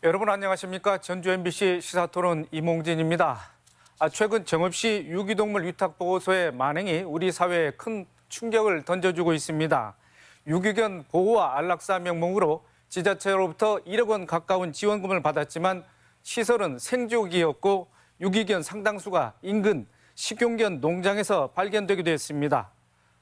여러분 안녕하십니까? 전주 MBC 시사토론 이몽진입니다. 최근 정읍시 유기동물 위탁보호소의 만행이 우리 사회에 큰 충격을 던져주고 있습니다. 유기견 보호와 안락사 명목으로 지자체로부터 1억 원 가까운 지원금을 받았지만 시설은 생족이었고 유기견 상당수가 인근 식용견 농장에서 발견되기도 했습니다.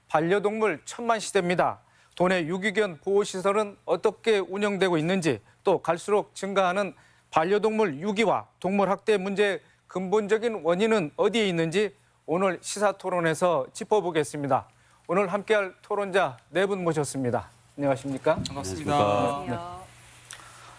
반려동물 천만 시대입니다. 도내 유기견 보호시설은 어떻게 운영되고 있는지, 또 갈수록 증가하는 반려동물 유기와 동물 학대 문제의 근본적인 원인은 어디에 있는지 오늘 시사토론에서 짚어보겠습니다. 오늘 함께할 토론자 4분 모셨습니다. 안녕하십니까? 반갑습니다.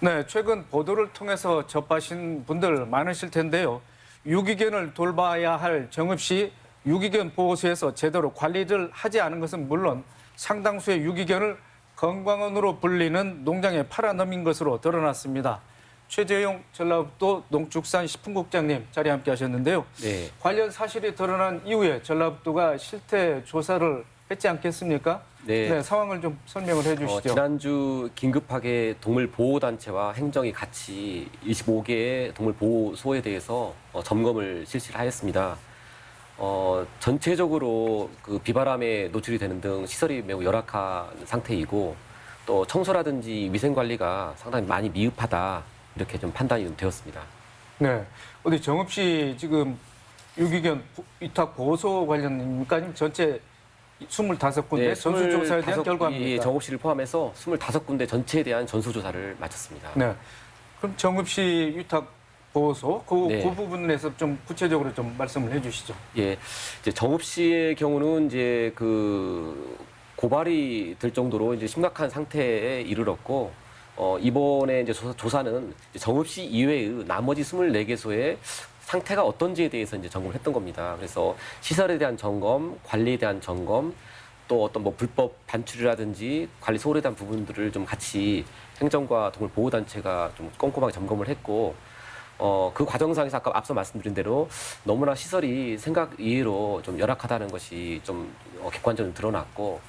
네, 최근 보도를 통해서 접하신 분들 많으실 텐데요. 유기견을 돌봐야 할 정읍시 유기견 보호소에서 제대로 관리를 하지 않은 것은 물론 상당수의 유기견을 건강원으로 불리는 농장에 팔아넘긴 것으로 드러났습니다. 최재용 전라북도 농축산식품국장님 자리에 함께 하셨는데요. 네. 관련 사실이 드러난 이후에 전라북도가 실태 조사를 했지 않겠습니까? 네. 상황을 좀 설명을 해 주시죠. 지난주 긴급하게 동물보호단체와 행정이 같이 25개의 동물보호소에 대해서 점검을 실시를 하였습니다. 전체적으로 그 비바람에 노출이 되는 등 시설이 매우 열악한 상태이고 또 청소라든지 위생 관리가 상당히 많이 미흡하다 이렇게 좀 판단이 되었습니다. 네, 어디 정읍시 지금 유기견 위탁 보호소 관련입니까? 아니면 전체 25군데 전수조사에 대한 결과입니까? 정읍시를 포함해서 25군데 전체에 대한 전수조사를 마쳤습니다. 네, 그럼 정읍시 위탁 보호소 그 네. 부분에서 좀 구체적으로 좀 말씀을 해주시죠. 예, 이제 정읍시의 경우는 이제 그 고발이 될 정도로 이제 심각한 상태에 이르렀고, 이번에 이제 조사는 정읍시 이외의 나머지 24개소의 상태가 어떤지에 대해서 이제 점검을 했던 겁니다. 그래서 시설에 대한 점검, 관리에 대한 점검, 또 어떤 뭐 불법 반출이라든지 관리 소홀에 대한 부분들을 좀 같이 행정과 동물보호단체가 좀 꼼꼼하게 점검을 했고, 그 과정상에서 아까 앞서 말씀드린 대로 너무나 시설이 생각 이외로 좀 열악하다는 것이 좀 객관적으로 드러났고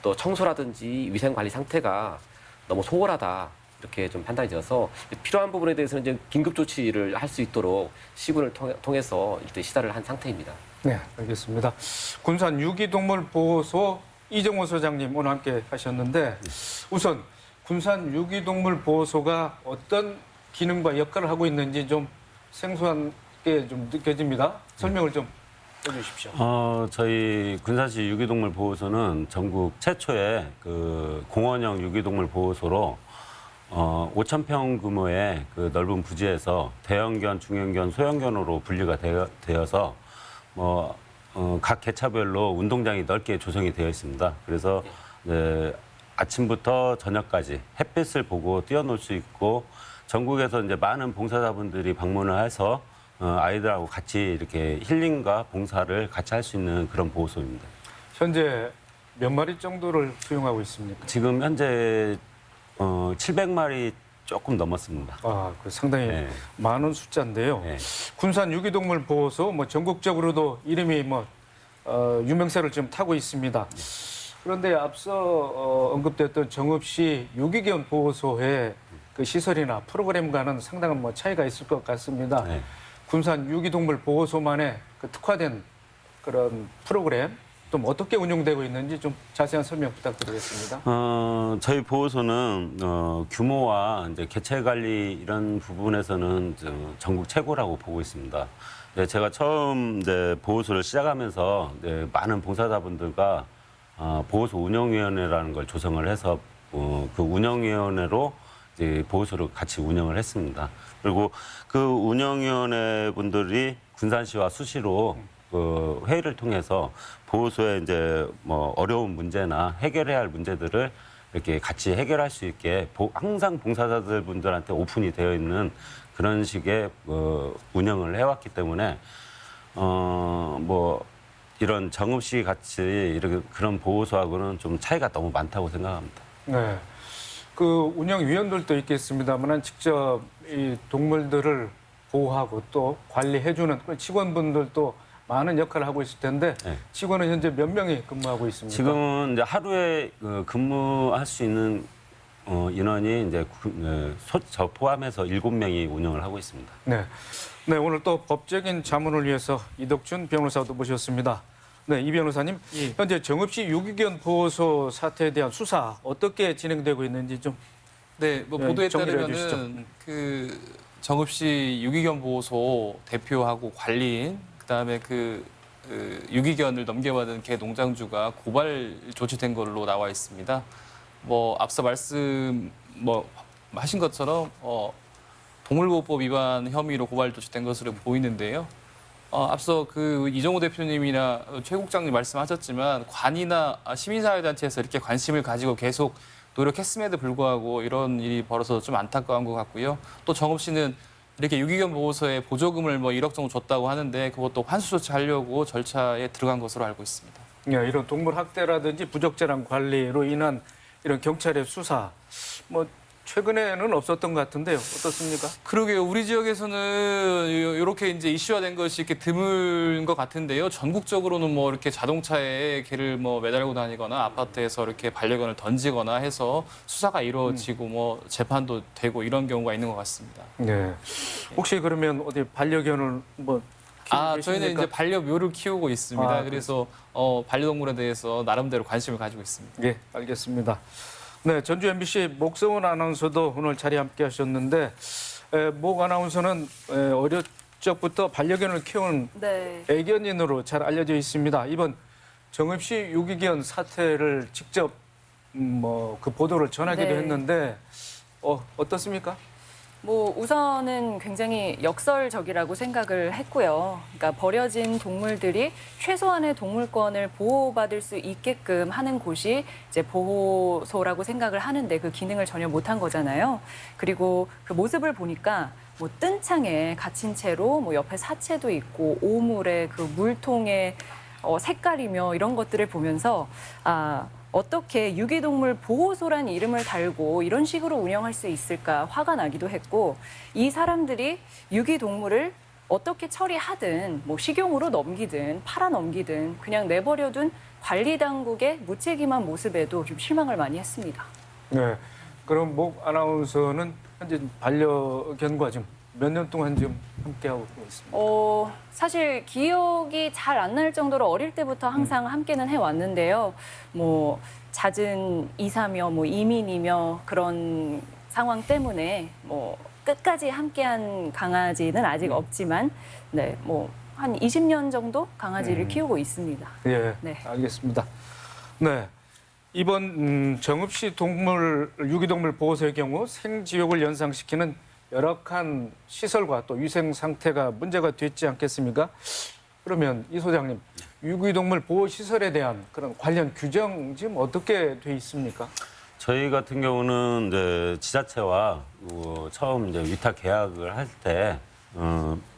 또 청소라든지 위생관리 상태가 너무 소홀하다 이렇게 좀 판단이 되어서 필요한 부분에 대해서는 이제 긴급 조치를 할 수 있도록 시군을 통해서 일단 시달을 한 상태입니다. 네, 알겠습니다. 군산 유기동물보호소 이정호 소장님 오늘 함께 하셨는데 우선 군산 유기동물보호소가 어떤 기능과 역할을 하고 있는지 좀 생소하게 좀 느껴집니다. 설명을 좀 해주십시오. 저희 군산시 유기동물 보호소는 전국 최초의 그 공원형 유기동물 보호소로 5,000평 규모의 그 넓은 부지에서 대형견, 중형견, 소형견으로 분리가 되어서 각 개차별로 운동장이 넓게 조성이 되어 있습니다. 그래서 아침부터 저녁까지 햇빛을 보고 뛰어놀 수 있고 전국에서 이제 많은 봉사자분들이 방문을 해서 아이들하고 같이 이렇게 힐링과 봉사를 같이 할 수 있는 그런 보호소입니다. 현재 몇 마리 정도를 수용하고 있습니까? 지금 현재 700마리 조금 넘었습니다. 그 상당히 네. 많은 숫자인데요. 네. 군산 유기동물 보호소 전국적으로도 이름이 유명세를 좀 타고 있습니다. 그런데 앞서 언급됐던 정읍시 유기견 보호소의 그 시설이나 프로그램과는 상당한 차이가 있을 것 같습니다. 네. 군산 유기동물 보호소만의 그 특화된 그런 프로그램 좀 어떻게 운영되고 있는지 좀 자세한 설명 부탁드리겠습니다. 저희 보호소는 규모와 이제 개체 관리 이런 부분에서는 전국 최고라고 보고 있습니다. 네, 제가 처음 보호소를 시작하면서 많은 봉사자분들과 보호소 운영위원회라는 걸 조성을 해서 그 운영위원회로 이제 보호소를 같이 운영을 했습니다. 그리고 그 운영위원회 분들이 군산시와 수시로 그 회의를 통해서 보호소에 이제 어려운 문제나 해결해야 할 문제들을 이렇게 같이 해결할 수 있게 항상 봉사자들 분들한테 오픈이 되어 있는 그런 식의 운영을 해왔기 때문에 이런 정읍시 같이 이렇게 그런 보호소하고는 좀 차이가 너무 많다고 생각합니다. 네. 그 운영위원들도 있겠습니다만 직접 이 동물들을 보호하고 또 관리해주는 그런 직원분들도 많은 역할을 하고 있을 텐데 네. 직원은 현재 몇 명이 근무하고 있습니까? 지금은 이제 하루에 근무할 수 있는 인원이 이제 저 포함해서 7명이 운영을 하고 있습니다. 네. 네, 오늘 또 법적인 자문을 위해서 이덕준 변호사도 모셨습니다. 네, 이 변호사님, 현재 정읍시 유기견 보호소 사태에 대한 수사 어떻게 진행되고 있는지 좀 네, 뭐 네, 보도에 정리를 따르면은 그 정읍시 유기견 보호소 대표하고 관리인 그다음에 그 유기견을 넘겨받은 개 농장주가 고발 조치된 걸로 나와 있습니다. 뭐 앞서 말씀 뭐 하신 것처럼 동물보호법 위반 혐의로 고발 조치된 것으로 보이는데요. 앞서 그 이정호 대표님이나 최 국장님 말씀하셨지만 관이나 시민사회단체에서 이렇게 관심을 가지고 계속 노력했음에도 불구하고 이런 일이 벌어서 좀 안타까운 것 같고요. 또 정읍시는 이렇게 유기견 보호소에 보조금을 뭐 1억 정도 줬다고 하는데 그것도 환수 조치하려고 절차에 들어간 것으로 알고 있습니다. 네, 이런 동물 학대라든지 부적절한 관리로 인한 이런 경찰의 수사, 뭐 최근에는 없었던 것 같은데요. 어떻습니까? 그러게요. 우리 지역에서는 이렇게 이제 이슈화된 것이 이렇게 드문 것 같은데요. 전국적으로는 뭐 이렇게 자동차에 개를 뭐 매달고 다니거나 아파트에서 이렇게 반려견을 던지거나 해서 수사가 이루어지고 뭐 재판도 되고 이런 경우가 있는 것 같습니다. 네. 혹시 그러면 어디 반려견을 뭐 키우고 저희는 계십니까? 이제 반려묘를 키우고 있습니다. 아, 그래서 반려동물에 대해서 나름대로 관심을 가지고 있습니다. 예, 알겠습니다. 네, 전주 MBC 목성원 아나운서도 오늘 자리에 함께 하셨는데 목 아나운서는 어릴 적부터 반려견을 키운 네. 애견인으로 잘 알려져 있습니다. 이번 정읍시 유기견 사태를 직접 뭐 그 보도를 전하기도 네. 했는데 어떻습니까? 뭐 우선은 굉장히 역설적이라고 생각을 했고요. 그러니까 버려진 동물들이 최소한의 동물권을 보호받을 수 있게끔 하는 곳이 이제 보호소라고 생각을 하는데 그 기능을 전혀 못한 거잖아요. 그리고 그 모습을 보니까 뭐 뜬 창에 갇힌 채로 뭐 옆에 사체도 있고 오물에 그 물통의 색깔이며 이런 것들을 보면서 어떻게 유기동물 보호소란 이름을 달고 이런 식으로 운영할 수 있을까 화가 나기도 했고 이 사람들이 유기동물을 어떻게 처리하든 뭐 식용으로 넘기든 팔아 넘기든 그냥 내버려둔 관리당국의 무책임한 모습에도 좀 실망을 많이 했습니다. 네. 그럼 목 아나운서는 현재 반려견과 지금 몇 년 동안 지금 함께하고 있습니다. 사실 기억이 잘 안 날 정도로 어릴 때부터 항상 함께는 해왔는데요. 뭐 잦은 이사며 뭐 이민이며 그런 상황 때문에 뭐 끝까지 함께한 강아지는 아직 없지만 네, 뭐 한 20년 정도 강아지를 키우고 있습니다. 예, 네. 알겠습니다. 네. 이번 정읍시 유기동물 보호소의 경우 생지욕을 연상시키는 열악한 시설과 또 위생 상태가 문제가 됐지 않겠습니까? 그러면 이 소장님, 유기동물 보호 시설에 대한 그런 관련 규정 지금 어떻게 돼 있습니까? 저희 같은 경우는 이제 지자체와 처음 이제 위탁 계약을 할 때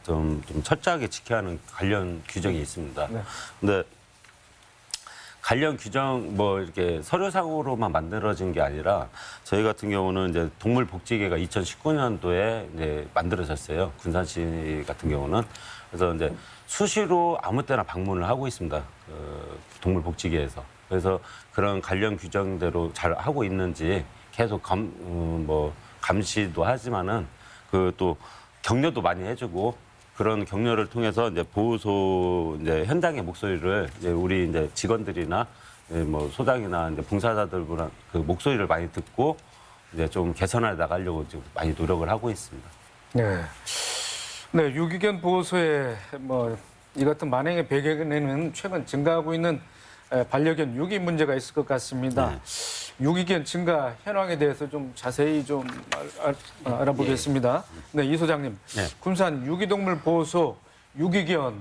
좀 철저하게 지켜야 하는 관련 규정이 있습니다. 네. 근데 관련 규정 뭐 이렇게 서류상으로만 만들어진 게 아니라 저희 같은 경우는 이제 동물복지계가 2019년도에 이제 만들어졌어요. 군산시 같은 경우는 그래서 이제 수시로 아무 때나 방문을 하고 있습니다. 동물복지계에서 그래서 그런 관련 규정대로 잘 하고 있는지 계속 감시도 하지만은 그 또 격려도 많이 해주고. 그런 격려를 통해서 이제 보호소 이제 현장의 목소리를 이제 우리 이제 직원들이나 뭐 소장이나 이제 봉사자들보다 그 목소리를 많이 듣고 이제 좀 개선해 나가려고 지금 많이 노력을 하고 있습니다. 네. 네, 유기견 보호소에 뭐 이 같은 만행의 배경에는 최근 증가하고 있는 반려견 유기 문제가 있을 것 같습니다. 네. 유기견 증가 현황에 대해서 좀 자세히 좀 알아보겠습니다. 네, 이 소장님, 네. 군산 유기동물 보호소 유기견을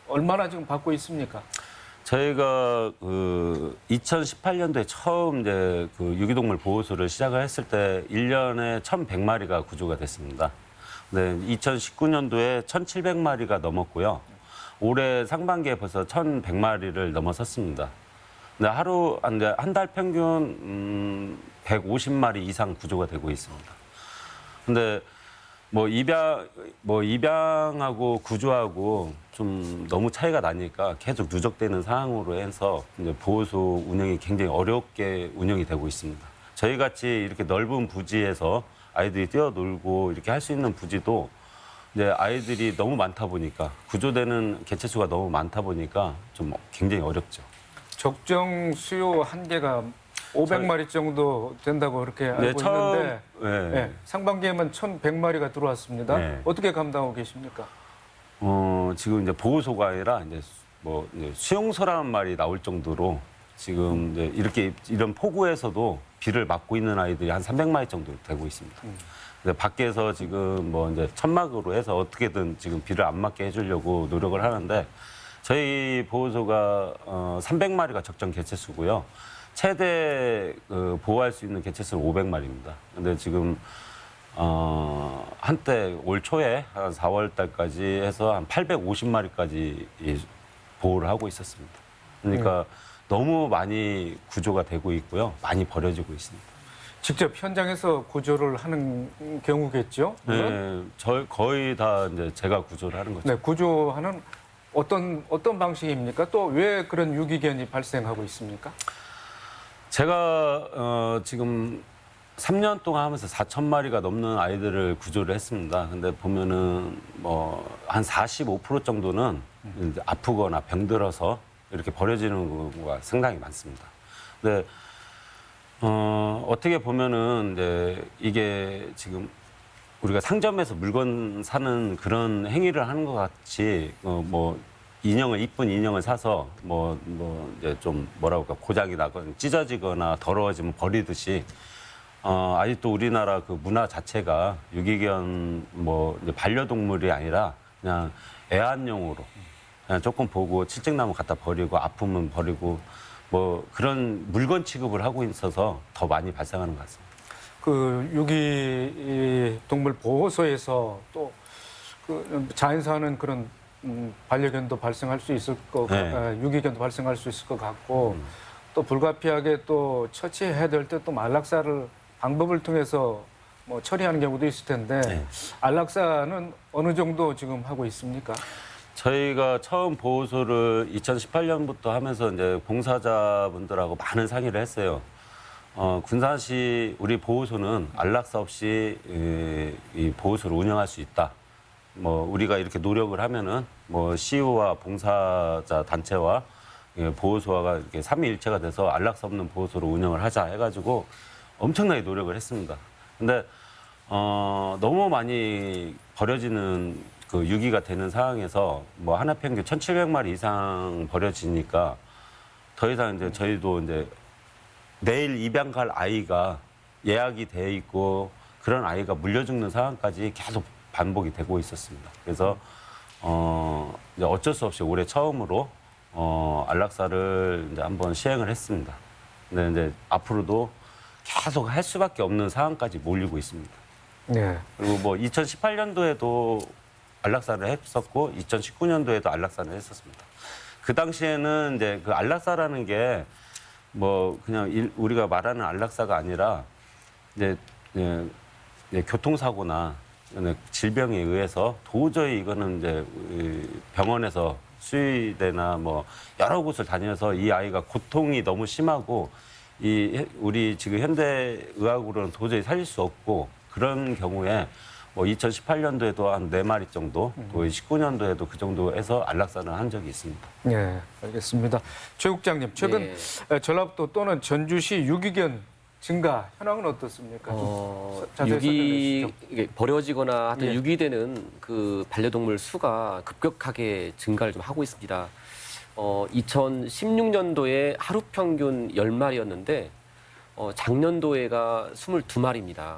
얼마나 지금 받고 있습니까? 저희가 그 2018년도에 처음 이제 그 유기동물 보호소를 시작을 했을 때 1년에 1,100마리가 구조가 됐습니다. 네, 2019년도에 1,700마리가 넘었고요. 올해 상반기에 벌써 1,100마리를 넘어섰습니다. 근데 한 달 평균 150마리 이상 구조가 되고 있습니다. 근데 입양하고 구조하고 좀 너무 차이가 나니까 계속 누적되는 상황으로 해서 이제 보호소 운영이 굉장히 어렵게 운영이 되고 있습니다. 저희 같이 이렇게 넓은 부지에서 아이들이 뛰어놀고 이렇게 할 수 있는 부지도 이제 아이들이 너무 많다 보니까 구조되는 개체수가 너무 많다 보니까 좀 굉장히 어렵죠. 적정 수요 한계가 500마리 정도 된다고 그렇게 알고 있는데 네. 네, 상반기에만 1,100마리가 들어왔습니다. 네. 어떻게 감당하고 계십니까? 지금 이제 보호소가 아니라 이제 뭐 이제 수용소라는 말이 나올 정도로 지금 이제 이렇게 이런 폭우에서도 비를 맞고 있는 아이들이 한 300마리 정도 되고 있습니다. 근데 밖에서 지금 뭐 이제 천막으로 해서 어떻게든 지금 비를 안 맞게 해주려고 노력을 하는데 저희 보호소가 300마리가 적정 개체수고요. 최대 보호할 수 있는 개체수는 500마리입니다. 근데 지금 한때 올 초에 한 4월 달까지 해서 한 850마리까지 보호를 하고 있었습니다. 그러니까 너무 많이 구조가 되고 있고요. 많이 버려지고 있습니다. 직접 현장에서 구조를 하는 경우겠죠? 네, 거의 다 이제 제가 구조를 하는 거죠. 네, 구조하는 어떤 방식입니까? 또 왜 그런 유기견이 발생하고 있습니까? 제가 지금 3년 동안 하면서 4,000마리가 넘는 아이들을 구조를 했습니다. 근데 보면은 뭐 한 45% 정도는 이제 아프거나 병들어서 이렇게 버려지는 경우가 상당히 많습니다. 근데 어떻게 보면은 이제 이게 지금 우리가 상점에서 물건 사는 그런 행위를 하는 것 같이 뭐 인형을 이쁜 인형을 사서 뭐 이제 좀 뭐라고 할까 고장이 나거나 찢어지거나 더러워지면 버리듯이 아직도 우리나라 그 문화 자체가 유기견 뭐 이제 반려동물이 아니라 그냥 애완용으로 그냥 조금 보고 칠직나무 갖다 버리고 아프면 버리고 뭐 그런 물건 취급을 하고 있어서 더 많이 발생하는 것 같습니다. 그 유기동물 보호소에서 또 그 자연사하는 그런 반려견도 발생할 수 있을 것, 네. 유기견도 발생할 수 있을 것 같고 또 불가피하게 또 처치해야 될 때 또 안락사를 방법을 통해서 뭐 처리하는 경우도 있을 텐데 네. 안락사는 어느 정도 지금 하고 있습니까? 저희가 처음 보호소를 2018년부터 하면서 이제 봉사자분들하고 많은 상의를 했어요. 군산시 우리 보호소는 안락사 없이 이 보호소를 운영할 수 있다. 뭐 우리가 이렇게 노력을 하면은 뭐 시의와 봉사자 단체와 보호소가 이렇게 삼위일체가 돼서 안락사 없는 보호소를 운영을 하자 해가지고 엄청나게 노력을 했습니다. 근데 너무 많이 버려지는 그 유기가 되는 상황에서 뭐 하나 평균 1,700마리 이상 버려지니까 더 이상 이제 저희도 이제 내일 입양 갈 아이가 예약이 돼 있고 그런 아이가 물려 죽는 상황까지 계속 반복이 되고 있었습니다. 그래서 이제 어쩔 수 없이 올해 처음으로 안락사를 이제 한번 시행을 했습니다. 근데 이제 앞으로도 계속 할 수밖에 없는 상황까지 몰리고 있습니다. 네. 그리고 뭐 2018년도에도 안락사를 했었고 2019년도에도 안락사를 했었습니다. 그 당시에는 이제 그 안락사라는 게 뭐 그냥 우리가 말하는 안락사가 아니라 이제 교통사고나 질병에 의해서 도저히 이거는 이제 병원에서 수의대나 뭐 여러 곳을 다녀서 이 아이가 고통이 너무 심하고 우리 지금 현대 의학으로는 도저히 살릴 수 없고 그런 경우에 뭐 2018년도에도 한 4마리 정도, 또 19년도에도 그 정도 해서 안락사를 한 적이 있습니다. 네, 알겠습니다. 최 국장님, 최근 전라북도 또는 전주시 유기견 증가 현황은 어떻습니까? 자세히 설명해 주시죠. 이게 버려지거나 하여튼 예. 유기되는 그 반려동물 수가 급격하게 증가를 좀 하고 있습니다. 2016년도에 하루 평균 10마리였는데 작년도에가 22마리입니다.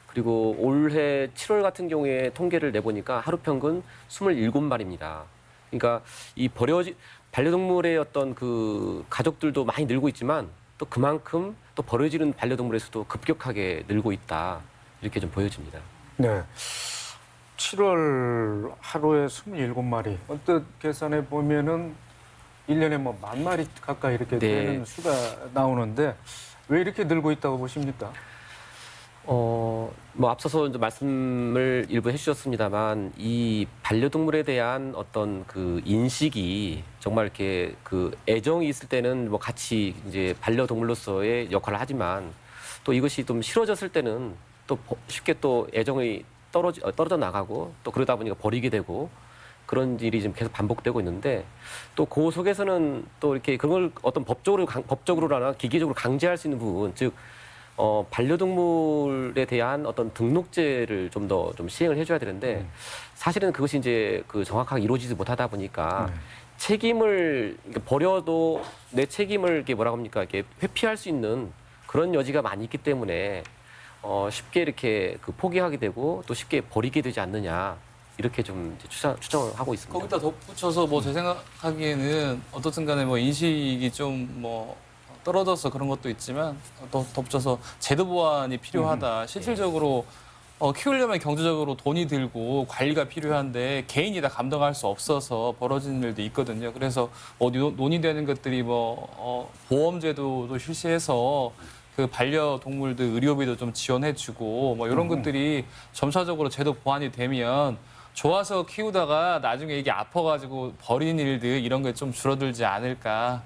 그리고 올해 7월 같은 경우에 통계를 내보니까 하루 평균 27마리입니다. 그러니까 이 반려동물의 어떤 그 가족들도 많이 늘고 있지만 또 그만큼 또 버려지는 반려동물의 수도 급격하게 늘고 있다. 이렇게 좀 보여집니다. 네. 7월 하루에 27마리. 언뜻 계산해 보면은 1년에 뭐 10,000마리 가까이 이렇게 네. 되는 수가 나오는데 왜 이렇게 늘고 있다고 보십니까? 뭐 앞서서 이제 말씀을 일부 해주셨습니다만 이 반려동물에 대한 어떤 그 인식이 정말 이렇게 그 애정이 있을 때는 뭐 같이 이제 반려동물로서의 역할을 하지만 또 이것이 좀 싫어졌을 때는 또 쉽게 또 애정이 떨어져 나가고 또 그러다 보니까 버리게 되고 그런 일이 좀 계속 반복되고 있는데 또 그 속에서는 또 이렇게 그걸 어떤 법적으로나 기계적으로 강제할 수 있는 부분, 즉 반려동물에 대한 어떤 등록제를 좀 더 좀 시행을 해줘야 되는데 사실은 그것이 이제 그 정확하게 이루어지지 못하다 보니까 책임을 버려도 내 책임을 이렇게 뭐라고 합니까? 이렇게 회피할 수 있는 그런 여지가 많이 있기 때문에 쉽게 이렇게 그 포기하게 되고 또 쉽게 버리게 되지 않느냐. 이렇게 좀 이제 추정을 하고 있습니다. 거기다 덧붙여서 뭐 제 생각하기에는 어떻든 간에 뭐 인식이 좀 뭐 떨어져서 그런 것도 있지만 또 덧붙여서 제도 보완이 필요하다. 실질적으로 키우려면 경제적으로 돈이 들고 관리가 필요한데 개인이 다 감당할 수 없어서 벌어지는 일도 있거든요. 그래서 논의되는 것들이 보험제도도 실시해서 그 반려동물들 의료비도 좀 지원해주고 뭐 이런 것들이 점차적으로 제도 보완이 되면 좋아서 키우다가 나중에 이게 아파가지고 버리는 일들 이런 게 좀 줄어들지 않을까.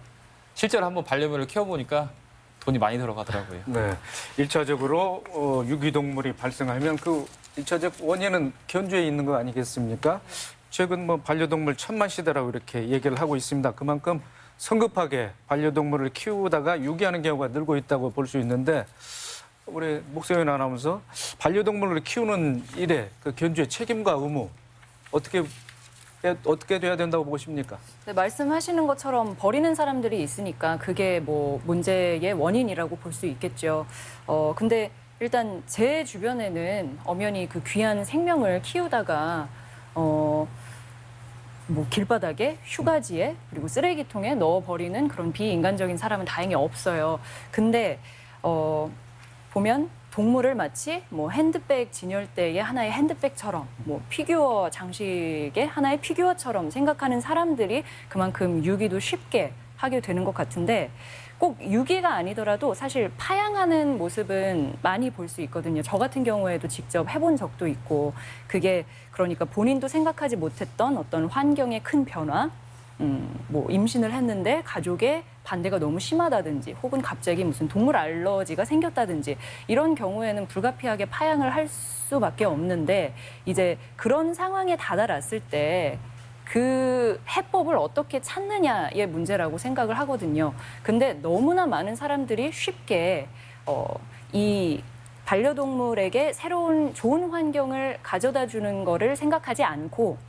실제로 한번 반려묘를 키워보니까 돈이 많이 들어가더라고요. 네. 1차적으로 유기동물이 발생하면 그 1차적 원인은 견주에 있는 거 아니겠습니까? 최근 뭐 반려동물 천만 시대라고 이렇게 얘기를 하고 있습니다. 그만큼 성급하게 반려동물을 키우다가 유기하는 경우가 늘고 있다고 볼 수 있는데 우리 목소연 아나운서 반려동물을 키우는 일에 그 견주의 책임과 의무 어떻게 돼야 된다고 보십니까? 네, 말씀하시는 것처럼 버리는 사람들이 있으니까 그게 뭐 문제의 원인이라고 볼 수 있겠죠. 근데 일단 제 주변에는 엄연히 그 귀한 생명을 키우다가 뭐 길바닥에, 휴가지에, 그리고 쓰레기통에 넣어버리는 그런 비인간적인 사람은 다행히 없어요. 근데 보면 동물을 마치 뭐 핸드백 진열대의 하나의 핸드백처럼, 뭐 피규어 장식의 하나의 피규어처럼 생각하는 사람들이 그만큼 유기도 쉽게 하게 되는 것 같은데 꼭 유기가 아니더라도 사실 파양하는 모습은 많이 볼 수 있거든요. 저 같은 경우에도 직접 해본 적도 있고 그게 그러니까 본인도 생각하지 못했던 어떤 환경의 큰 변화, 뭐 임신을 했는데 가족의 반대가 너무 심하다든지 혹은 갑자기 무슨 동물 알러지가 생겼다든지 이런 경우에는 불가피하게 파양을 할 수밖에 없는데 이제 그런 상황에 다다랐을 때 그 해법을 어떻게 찾느냐의 문제라고 생각을 하거든요. 근데 너무나 많은 사람들이 쉽게 이 반려동물에게 새로운 좋은 환경을 가져다 주는 거를 생각하지 않고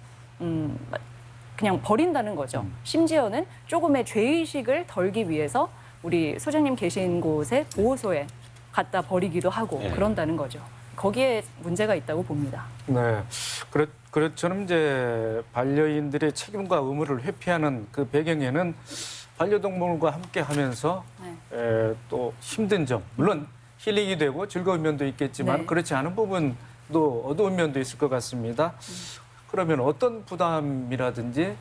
그냥 버린다는 거죠. 심지어는 조금의 죄의식을 덜기 위해서 우리 소장님 계신 곳에 보호소에 갖다 버리기도 하고 네. 그런다는 거죠. 거기에 문제가 있다고 봅니다. 네. 그렇처럼 이제 반려인들의 책임과 의무를 회피하는 그 배경에는 반려동물과 함께 하면서 또 힘든 점, 물론 힐링이 되고 즐거운 면도 있겠지만 네. 그렇지 않은 부분도 어두운 면도 있을 것 같습니다. 그러면 어떤 부담이라든지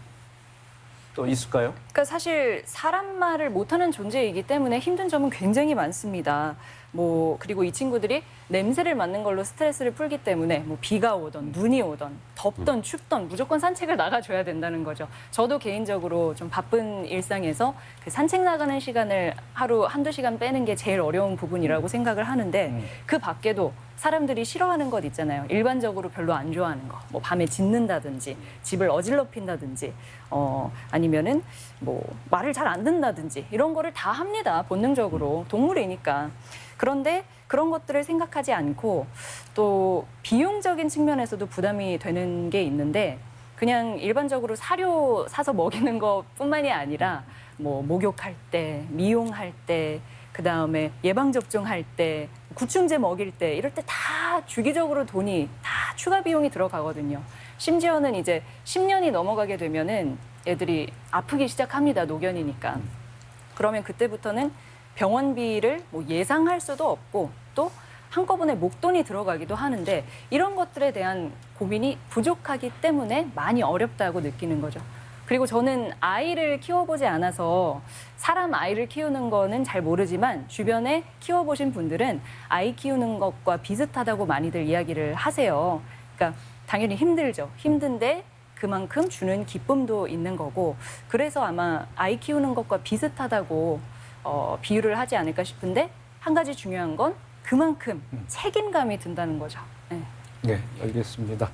또 있을까요? 그러니까 사실 사람 말을 못하는 존재이기 때문에 힘든 점은 굉장히 많습니다. 뭐 그리고 이 친구들이 냄새를 맡는 걸로 스트레스를 풀기 때문에 뭐 비가 오던 눈이 오던 덥던 춥던 무조건 산책을 나가줘야 된다는 거죠. 저도 개인적으로 좀 바쁜 일상에서 그 산책 나가는 시간을 하루 한두 시간 빼는 게 제일 어려운 부분이라고 생각을 하는데 그 밖에도 사람들이 싫어하는 것 있잖아요. 일반적으로 별로 안 좋아하는 거. 뭐 밤에 짖는다든지 집을 어질러핀다든지 아니면은 뭐 말을 잘 안 듣는다든지 이런 거를 다 합니다. 본능적으로. 동물이니까. 그런데 그런 것들을 생각하지 않고 또 비용적인 측면에서도 부담이 되는 게 있는데 그냥 일반적으로 사료 사서 먹이는 것뿐만이 아니라 뭐 목욕할 때, 미용할 때, 그다음에 예방접종할 때, 구충제 먹일 때 이럴 때 다 주기적으로 돈이 다 추가 비용이 들어가거든요. 심지어는 이제 10년이 넘어가게 되면은 애들이 아프기 시작합니다. 노견이니까. 그러면 그때부터는 병원비를 뭐 예상할 수도 없고 또 한꺼번에 목돈이 들어가기도 하는데 이런 것들에 대한 고민이 부족하기 때문에 많이 어렵다고 느끼는 거죠. 그리고 저는 아이를 키워보지 않아서 사람 아이를 키우는 거는 잘 모르지만 주변에 키워보신 분들은 아이 키우는 것과 비슷하다고 많이들 이야기를 하세요. 그러니까 당연히 힘들죠. 힘든데 그만큼 주는 기쁨도 있는 거고 그래서 아마 아이 키우는 것과 비슷하다고 비유를 하지 않을까 싶은데 한 가지 중요한 건 그만큼 책임감이 든다는 거죠. 네. 네, 알겠습니다.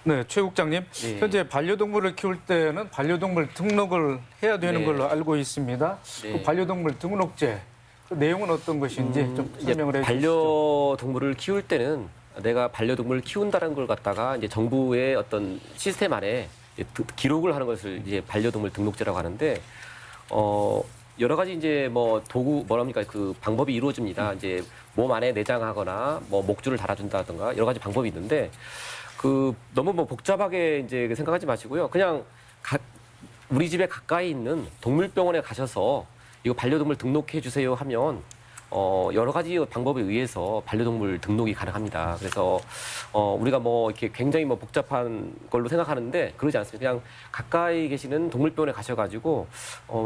네, 최 국장님. 네. 현재 반려동물을 키울 때는 반려동물 등록을 해야 되는 네. 걸로 알고 있습니다. 네. 그 반려동물 등록제 그 내용은 어떤 것인지 좀 이제 설명을 해 주시죠. 반려동물을 키울 때는 내가 반려동물을 키운다는 걸 갖다가 이제 정부의 어떤 시스템 안에 이제 기록을 하는 것을 이제 반려동물 등록제라고 하는데 여러 가지 이제 뭐 도구 뭐랍니까 그 방법이 이루어집니다. 이제 몸 안에 내장하거나 뭐 목줄을 달아준다든가 여러 가지 방법이 있는데 그 너무 뭐 복잡하게 이제 생각하지 마시고요. 그냥 우리 집에 가까이 있는 동물병원에 가셔서 이거 반려동물 등록해 주세요 하면 여러 가지 방법에 의해서 반려동물 등록이 가능합니다. 그래서 우리가 뭐 이렇게 굉장히 뭐 복잡한 걸로 생각하는데 그러지 않습니다. 그냥 가까이 계시는 동물병원에 가셔가지고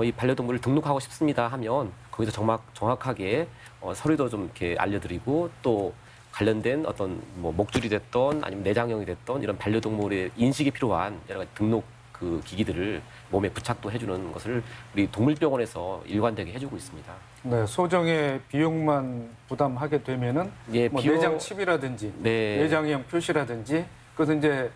이 반려동물을 등록하고 싶습니다 하면 거기서 정확하게 서류도 좀 이렇게 알려드리고 또 관련된 어떤 뭐 목줄이 됐던 아니면 내장형이 됐던 이런 반려동물의 인식이 필요한 여러 가지 등록 그 기기들을 몸에 부착도 해주는 것을 우리 동물병원에서 일관되게 해주고 있습니다. 네, 소정의 비용만 부담하게 되면은 예, 뭐 비용- 내장 칩이라든지 네. 내장형 표시라든지 그것은 이제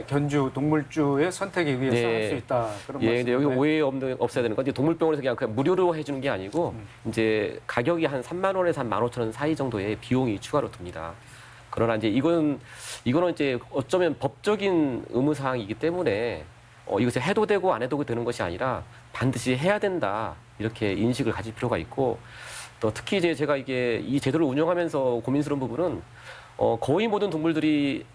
견주 동물주의 선택에 의해서 네. 할 수 있다 그런 예, 근데 여기 말씀인데. 오해 없어야 되는 건 이제 동물병원에서 그냥 무료로 해주는 게 아니고 이제 가격이 한 3만 원에서 한 15,000원 사이 정도의 비용이 추가로 듭니다. 그러나 이제 이거는 이제 어쩌면 법적인 의무 사항이기 때문에 이것이 해도 되고 안 해도 되는 것이 아니라 반드시 해야 된다 이렇게 인식을 가질 필요가 있고 또 특히 이제 제가 이게 이 제도를 운영하면서 고민스러운 부분은 거의 모든 동물들이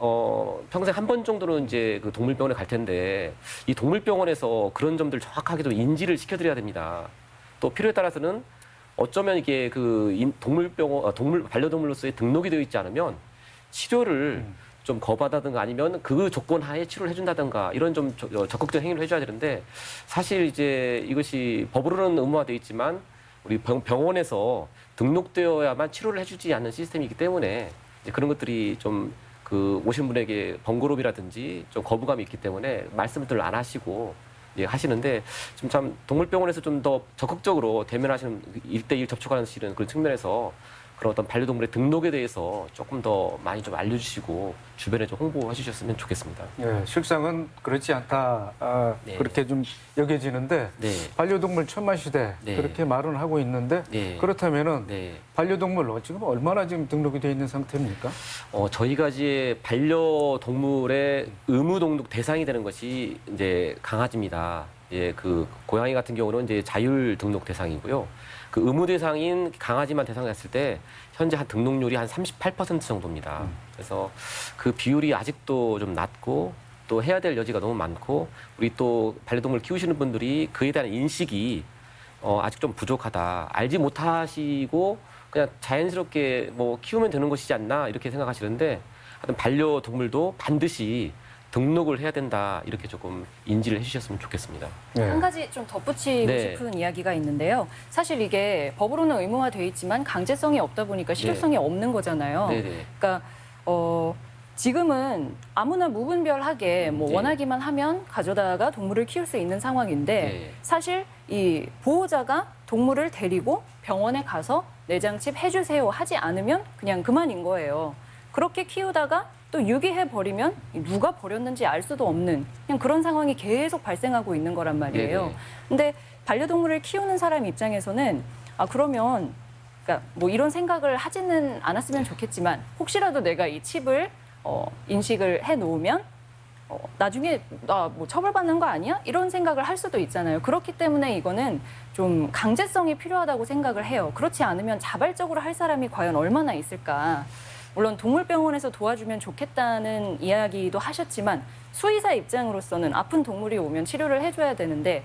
평생 한 번 정도는 이제 그 동물병원에 갈 텐데 이 동물병원에서 그런 점들 정확하게 좀 인지를 시켜드려야 됩니다. 또 필요에 따라서는 어쩌면 이게 그 동물병원 반려동물로서의 등록이 되어 있지 않으면 치료를 좀 거부하다든가 아니면 그 조건 하에 치료를 해준다든가 이런 좀 적극적인 행위를 해줘야 되는데 사실 이제 이것이 법으로는 의무화되어 있지만 우리 병원에서 등록되어야만 치료를 해주지 않는 시스템이기 때문에 이제 그런 것들이 좀 그 오신 분에게 번거로움이라든지 좀 거부감이 있기 때문에 말씀들 안 하시고 예, 하시는데 지금 참 동물병원에서 좀 더 적극적으로 대면하시는 1대1 접촉하는 실은 그런 측면에서 그런 어떤 반려동물의 등록에 대해서 조금 더 많이 좀 알려주시고 주변에 좀 홍보해 주셨으면 좋겠습니다. 예, 실상은 그렇지 않다 네. 그렇게 좀 여겨지는데 네. 반려동물 천만 시대 네. 그렇게 말은 하고 있는데 네. 그렇다면은 네. 반려동물로 지금 얼마나 지금 등록이 되어 있는 상태입니까? 저희가 이제 반려동물의 의무 등록 대상이 되는 것이 이제 강아지입니다. 예, 그 고양이 같은 경우는 이제 자율 등록 대상이고요. 그 의무 대상인 강아지만 대상했을 때 현재 한 등록률이 한 38% 정도입니다. 그래서 그 비율이 아직도 좀 낮고 또 해야 될 여지가 너무 많고 우리 또 반려동물 키우시는 분들이 그에 대한 인식이 아직 좀 부족하다. 알지 못하시고 그냥 자연스럽게 뭐 키우면 되는 것이지 않나 이렇게 생각하시는데 하여튼 반려동물도 반드시 등록을 해야 된다 이렇게 조금 인지를 해주셨으면 좋겠습니다. 네. 한 가지 좀 덧붙이고 네. 싶은 이야기가 있는데요. 사실 이게 법으로는 의무화돼 있지만 강제성이 없다 보니까 실효성이 없는 거잖아요. 네네. 그러니까 지금은 아무나 무분별하게 뭐 네. 원하기만 하면 가져다가 동물을 키울 수 있는 상황인데 네. 사실 이 보호자가 동물을 데리고 병원에 가서 내장칩 해주세요 하지 않으면 그냥 그만인 거예요. 그렇게 키우다가 또 유기해 버리면 누가 버렸는지 알 수도 없는 그냥 그런 상황이 계속 발생하고 있는 거란 말이에요. 네네. 근데 반려동물을 키우는 사람 입장에서는 그러면 그러니까 뭐 이런 생각을 하지는 않았으면 좋겠지만 혹시라도 내가 이 칩을 인식을 해 놓으면 나중에 나 뭐 처벌받는 거 아니야? 이런 생각을 할 수도 있잖아요. 그렇기 때문에 이거는 좀 강제성이 필요하다고 생각을 해요. 그렇지 않으면 자발적으로 할 사람이 과연 얼마나 있을까? 물론 동물병원에서 도와주면 좋겠다는 이야기도 하셨지만 수의사 입장으로서는 아픈 동물이 오면 치료를 해줘야 되는데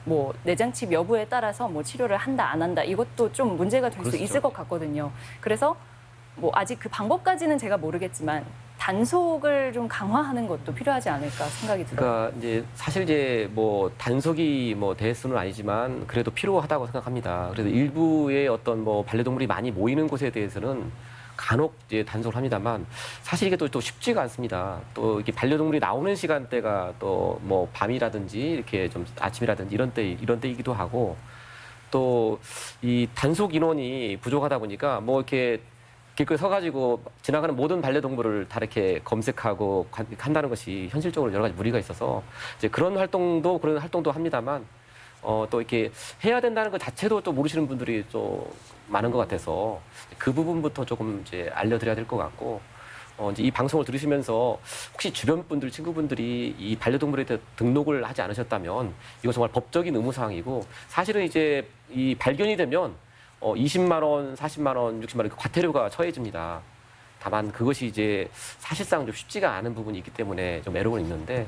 뭐 내장칩 여부에 따라서 뭐 치료를 한다 안 한다 이것도 좀 문제가 될 수 그렇죠. 있을 것 같거든요. 그래서 뭐 아직 그 방법까지는 제가 모르겠지만 단속을 좀 강화하는 것도 필요하지 않을까 생각이 들어요. 그러니까 이제 사실 이제 뭐 단속이 뭐 대수는 아니지만 그래도 필요하다고 생각합니다. 그래서 일부의 어떤 뭐 반려동물이 많이 모이는 곳에 대해서는 간혹 이제 단속을 합니다만 사실 이게 또 쉽지가 않습니다. 또 이렇게 반려동물이 나오는 시간대가 또 뭐 밤이라든지 이렇게 좀 아침이라든지 이런 때이기도 하고 또 이 단속 인원이 부족하다 보니까 뭐 이렇게 길거리 서가지고 지나가는 모든 반려동물을 다 이렇게 검색하고 한다는 것이 현실적으로 여러 가지 무리가 있어서 이제 그런 활동도 합니다만 또 이렇게 해야 된다는 것 자체도 또 모르시는 분들이 좀 많은 것 같아서 그 부분부터 조금 이제 알려드려야 될 것 같고 이제 이 방송을 들으시면서 혹시 주변 분들, 친구분들이 이 반려동물에 대해 등록을 하지 않으셨다면 이거 정말 법적인 의무사항이고 사실은 이제 이 발견이 되면 20만 원, 40만 원, 60만 원 과태료가 처해집니다. 다만 그것이 이제 사실상 좀 쉽지가 않은 부분이 있기 때문에 좀 애로는 있는데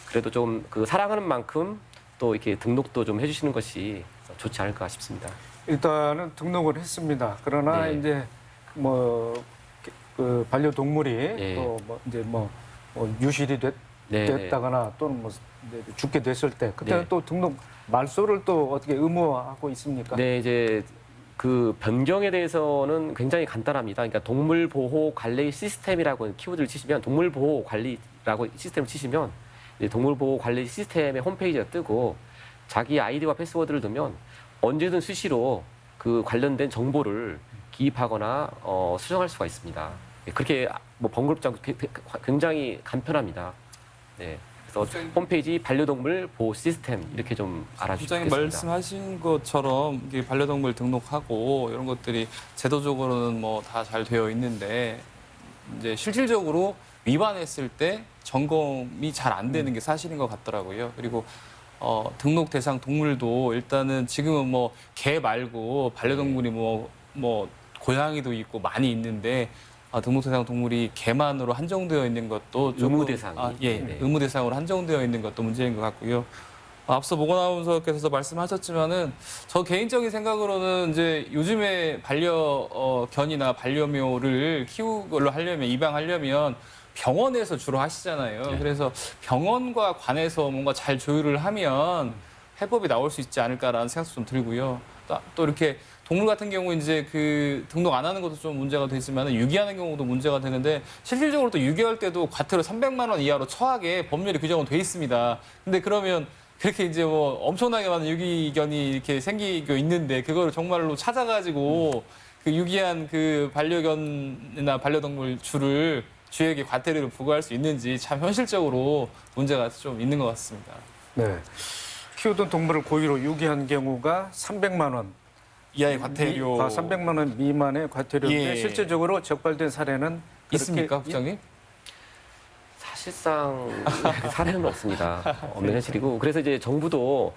그래도 좀 그 사랑하는 만큼 또 이렇게 등록도 좀 해주시는 것이 좋지 않을까 싶습니다. 일단은 등록을 했습니다. 그러나 네. 이제 그 반려동물이 예. 또 이제 유실이 네, 됐다거나 또는 이제 죽게 됐을 때 그때는 네. 또 등록 말소를 또 어떻게 의무화하고 있습니까? 네, 이제 그 변경에 대해서는 굉장히 간단합니다. 그러니까 동물보호 관리 시스템이라고 키워드를 치시면 동물보호 관리라고 시스템을 치시면 이제 동물보호 관리 시스템의 홈페이지가 뜨고 자기 아이디와 패스워드를 넣으면 언제든 수시로 그 관련된 정보를 기입하거나 수정할 수가 있습니다. 그렇게 뭐 번거롭지 않고 굉장히 간편합니다. 네. 그래서 홈페이지 반려동물 보호 시스템 이렇게 좀 알아주시면 부장님 좋겠습니다. 말씀하신 것처럼 이게 반려동물 등록하고 이런 것들이 제도적으로는 뭐 다 잘 되어 있는데 이제 실질적으로 위반했을 때 점검이 잘 안 되는 게 사실인 것 같더라고요. 그리고 등록 대상 동물도 일단은 지금은 뭐 개 말고 반려동물이 뭐 고양이도 있고 많이 있는데 등록 대상 동물이 개만으로 한정되어 있는 것도 조금, 의무 대상이. 네. 의무 대상으로 한정되어 있는 것도 문제인 것 같고요. 앞서 모건 아나운서께서 말씀하셨지만은 저 개인적인 생각으로는 이제 요즘에 반려견이나 반려묘를 키우고 하려면 입양하려면 병원에서 주로 하시잖아요. 네. 그래서 병원과 관해서 뭔가 잘 조율을 하면 해법이 나올 수 있지 않을까라는 생각도 좀 들고요. 또 이렇게 동물 같은 경우 이제 그 등록 안 하는 것도 좀 문제가 되지만 유기하는 경우도 문제가 되는데 실질적으로 또 유기할 때도 과태료 300만 원 이하로 처하게 법률에 규정은 돼 있습니다. 근데 그러면 그렇게 이제 뭐 엄청나게 많은 유기견이 이렇게 생기고 있는데 그거를 정말로 찾아가지고 그 유기한 그 반려견이나 반려동물 주를 주에게 과태료를 부과할 수 있는지 참 현실적으로 문제가 좀 있는 것 같습니다. 네. 키우던 동물을 고의로 유기한 경우가 300만 원. 이하의 과태료 300만 원 미만의 과태료인데 예. 실제적으로 적발된 사례는 있습니까, 그렇게 부장님? 사실상 사례는 없습니다. 없는 현실이고 그래서 이제 정부도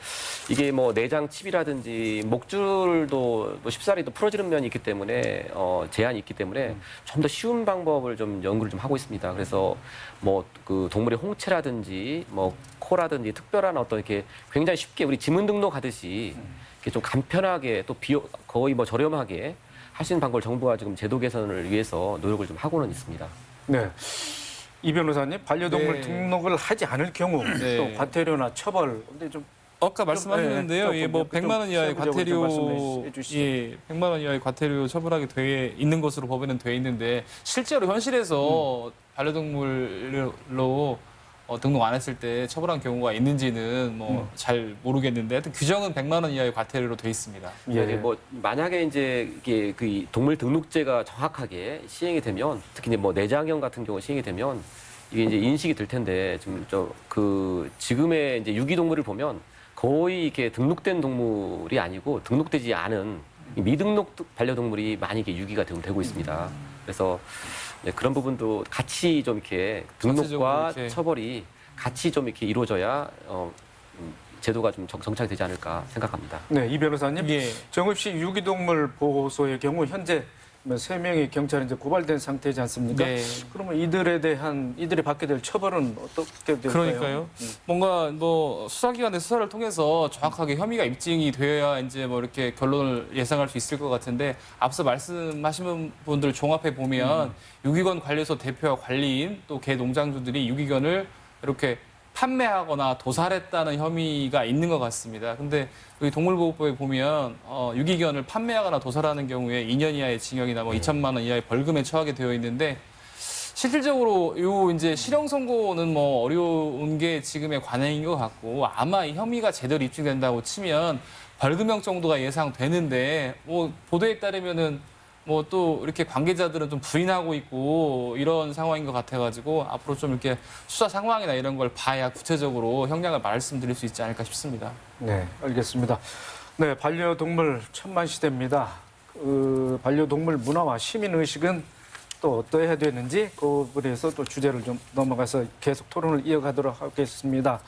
이게 뭐 내장 칩이라든지 목줄도 뭐 쉽사리 또 풀어지는 면이 있기 때문에 제한이 있기 때문에 좀 더 쉬운 방법을 좀 연구를 좀 하고 있습니다. 그래서 뭐 그 동물의 홍채라든지 뭐 코라든지 특별한 어떤 이렇게 굉장히 쉽게 우리 지문 등록하듯이 이렇게 좀 간편하게 또 거의 뭐 저렴하게 할 수 있는 방법을 정부가 지금 제도 개선을 위해서 노력을 좀 하고는 있습니다. 네. 이 변호사님 반려동물 네. 등록을 하지 않을 경우 네. 또 과태료나 처벌 근데 좀 아까 말씀하셨는데요. 조금 예, 뭐 좀 100만 원 이하의 세부적으로 좀 과태료, 말씀해 주시죠. 예, 100만 원 이하의 과태료 처벌하게 돼 있는 것으로 법에는 돼 있는데 실제로 현실에서 반려동물로 등록 안 했을 때 처벌한 경우가 있는지는 뭐 잘 모르겠는데 하여튼 규정은 100만 원 이하의 과태료로 돼 있습니다. 예. 이제 뭐 만약에 이제 이게 그 동물 등록제가 정확하게 시행이 되면 특히 이제 뭐 내장형 같은 경우 시행이 되면 이게 이제 인식이 될 텐데 지금 그 지금의 이제 유기동물을 보면 거의 이렇게 등록된 동물이 아니고 등록되지 않은 미등록 반려동물이 많이 이게 유기가 되고 있습니다. 그래서 네, 그런 부분도 같이 좀 이렇게 등록과 전체적으로 이렇게. 처벌이 같이 좀 이렇게 이루어져야 제도가 좀 정착이 되지 않을까 생각합니다. 네, 이 변호사님 예. 정읍시 유기동물 보호소의 경우 현재 3명의 경찰이 이제 고발된 상태이지 않습니까? 네. 그러면 이들이 받게 될 처벌은 어떻게 될까요? 그러니까요. 뭔가 뭐 수사기관의 수사를 통해서 정확하게 혐의가 입증이 되어야 이제 뭐 이렇게 결론을 예상할 수 있을 것 같은데 앞서 말씀하신 분들 종합해 보면 유기견 관리소 대표와 관리인 또 개 농장주들이 유기견을 이렇게 판매하거나 도살했다는 혐의가 있는 것 같습니다. 근데 우리 동물보호법에 보면 유기견을 판매하거나 도살하는 경우에 2년 이하의 징역이나 뭐 2천만 원 이하의 벌금에 처하게 되어 있는데 실질적으로 요 이제 실형 선고는 뭐 어려운 게 지금의 관행인 것 같고 아마 이 혐의가 제대로 입증된다고 치면 벌금형 정도가 예상되는데 뭐 보도에 따르면은 뭐 또 이렇게 관계자들은 좀 부인하고 있고 이런 상황인 것 같아가지고 앞으로 좀 이렇게 수사 상황이나 이런 걸 봐야 구체적으로 형량을 말씀드릴 수 있지 않을까 싶습니다. 네, 알겠습니다. 네, 반려동물 천만 시대입니다. 반려동물 문화와 시민 의식은 또 어떠해야 되는지 그 부분에서 또 주제를 좀 넘어가서 계속 토론을 이어가도록 하겠습니다.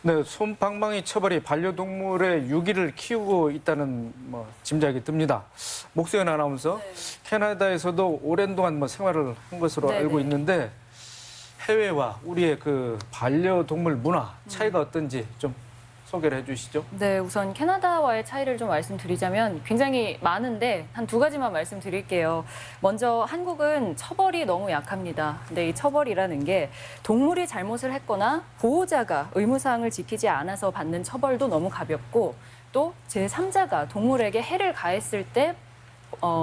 네, 솜방망이 처벌이 반려동물의 유기를 키우고 있다는 짐작이 듭니다. 목수연 아나운서, 캐나다에서도 오랜 동안 생활을 한 것으로 네네. 알고 있는데 해외와 우리의 그 반려동물 문화 차이가 어떤지 좀 소개를 해주시죠. 네, 우선 캐나다와의 차이를 좀 말씀드리자면 굉장히 많은데 한 두 가지만 말씀드릴게요. 먼저 한국은 처벌이 너무 약합니다. 근데 이 처벌이라는 게 동물이 잘못을 했거나 보호자가 의무사항을 지키지 않아서 받는 처벌도 너무 가볍고 또 제3자가 동물에게 해를 가했을 때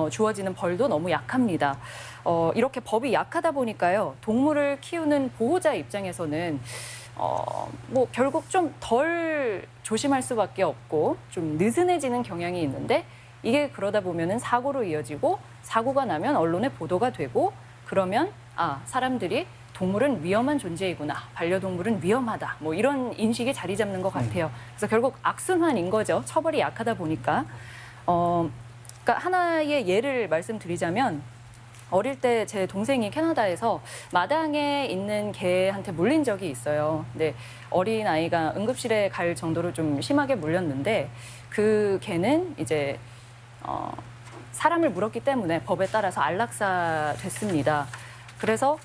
주어지는 벌도 너무 약합니다. 이렇게 법이 약하다 보니까요. 동물을 키우는 보호자 입장에서는 뭐 결국 좀 덜 조심할 수밖에 없고 좀 느슨해지는 경향이 있는데 이게 그러다 보면은 사고로 이어지고 사고가 나면 언론에 보도가 되고 그러면 사람들이 동물은 위험한 존재이구나. 반려동물은 위험하다. 뭐 이런 인식이 자리 잡는 것 같아요. 그래서 결국 악순환인 거죠. 처벌이 약하다 보니까. 그러니까 하나의 예를 말씀드리자면 어릴 때 제 동생이 캐나다에서 마당에 있는 개한테 물린 적이 있어요. 근데 어린 아이가 응급실에 갈 정도로 좀 심하게 물렸는데 그 개는 이제 사람을 물었기 때문에 법에 따라서 안락사 됐습니다. 그래서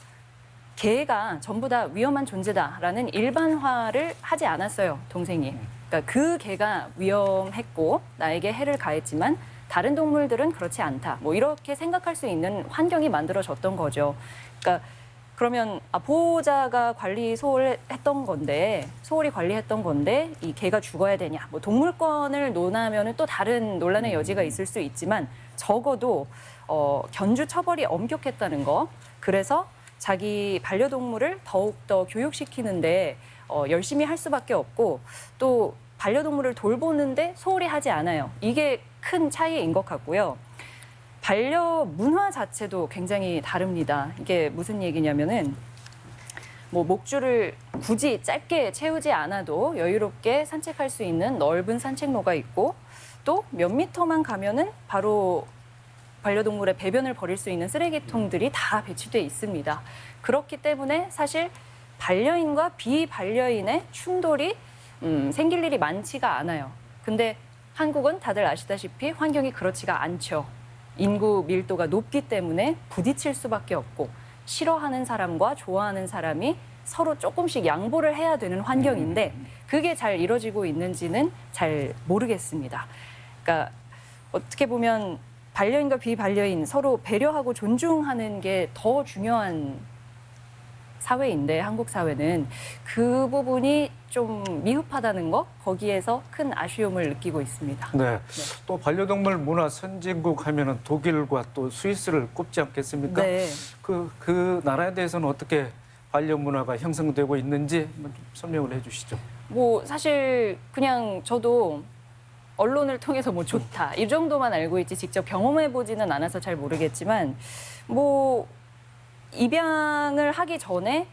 개가 전부 다 위험한 존재다라는 일반화를 하지 않았어요, 동생이. 그러니까 그 개가 위험했고 나에게 해를 가했지만 다른 동물들은 그렇지 않다. 뭐 이렇게 생각할 수 있는 환경이 만들어졌던 거죠. 그러니까 그러면 보호자가 소홀히 관리했던 건데 이 개가 죽어야 되냐? 뭐 동물권을 논하면은 또 다른 논란의 여지가 있을 수 있지만 적어도 견주 처벌이 엄격했다는 거. 그래서 자기 반려동물을 더욱더 교육시키는데 열심히 할 수밖에 없고 또 반려동물을 돌보는데 소홀히 하지 않아요. 이게 큰 차이인 것 같고요. 반려 문화 자체도 굉장히 다릅니다. 이게 무슨 얘기냐면은 뭐 목줄을 굳이 짧게 채우지 않아도 여유롭게 산책할 수 있는 넓은 산책로가 있고 또 몇 미터만 가면은 바로 반려동물의 배변을 버릴 수 있는 쓰레기통들이 다 배치돼 있습니다. 그렇기 때문에 사실 반려인과 비반려인의 충돌이 생길 일이 많지가 않아요. 근데 한국은 다들 아시다시피 환경이 그렇지가 않죠. 인구 밀도가 높기 때문에 부딪힐 수밖에 없고 싫어하는 사람과 좋아하는 사람이 서로 조금씩 양보를 해야 되는 환경인데 그게 잘 이루어지고 있는지는 잘 모르겠습니다. 그러니까 어떻게 보면 반려인과 비반려인 서로 배려하고 존중하는 게 더 중요한 사회인데 한국 사회는 그 부분이 좀 미흡하다는 거 거기에서 큰 아쉬움을 느끼고 있습니다. 네. 또 반려동물 문화 선진국 하면은 독일과 또 스위스를 꼽지 않겠습니까? 네. 그 나라에 대해서는 어떻게 반려 문화가 형성되고 있는지 한번 좀 설명을 해주시죠. 뭐 사실 그냥 저도 언론을 통해서 뭐 좋다 이 정도만 알고 있지 직접 경험해 보지는 않아서 잘 모르겠지만 뭐 입양을 하기 전에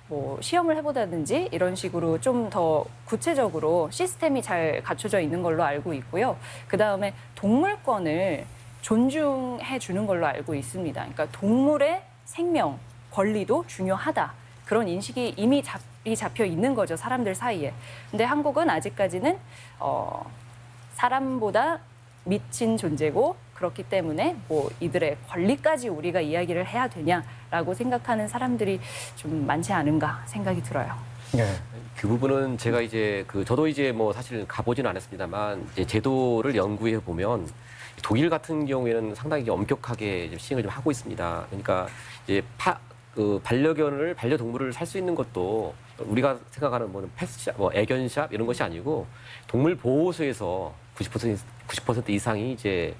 뭐 시험을 해보다든지 이런 식으로 좀 더 구체적으로 시스템이 잘 갖춰져 있는 걸로 알고 있고요. 그 다음에 동물권을 존중해 주는 걸로 알고 있습니다. 그러니까 동물의 생명, 권리도 중요하다. 그런 인식이 이미 자리 잡혀 있는 거죠. 사람들 사이에. 근데 한국은 아직까지는 사람보다 미친 존재고 그렇기 때문에 뭐 이들의 권리까지 우리가 이야기를 해야 되냐라고 생각하는 사람들이 좀 많지 않은가 생각이 들어요. 네. 그 부분은 제가 저도 뭐 사실 가보지는 않았습니다만 이제 제도를 연구해 보면 독일 같은 경우에는 상당히 엄격하게 시행을 좀 하고 있습니다. 그러니까 이제 반려동물을 살 수 있는 것도 우리가 생각하는 뭐 펫샵, 뭐 애견샵 이런 것이 아니고 동물 보호소에서 90% 이상이 이제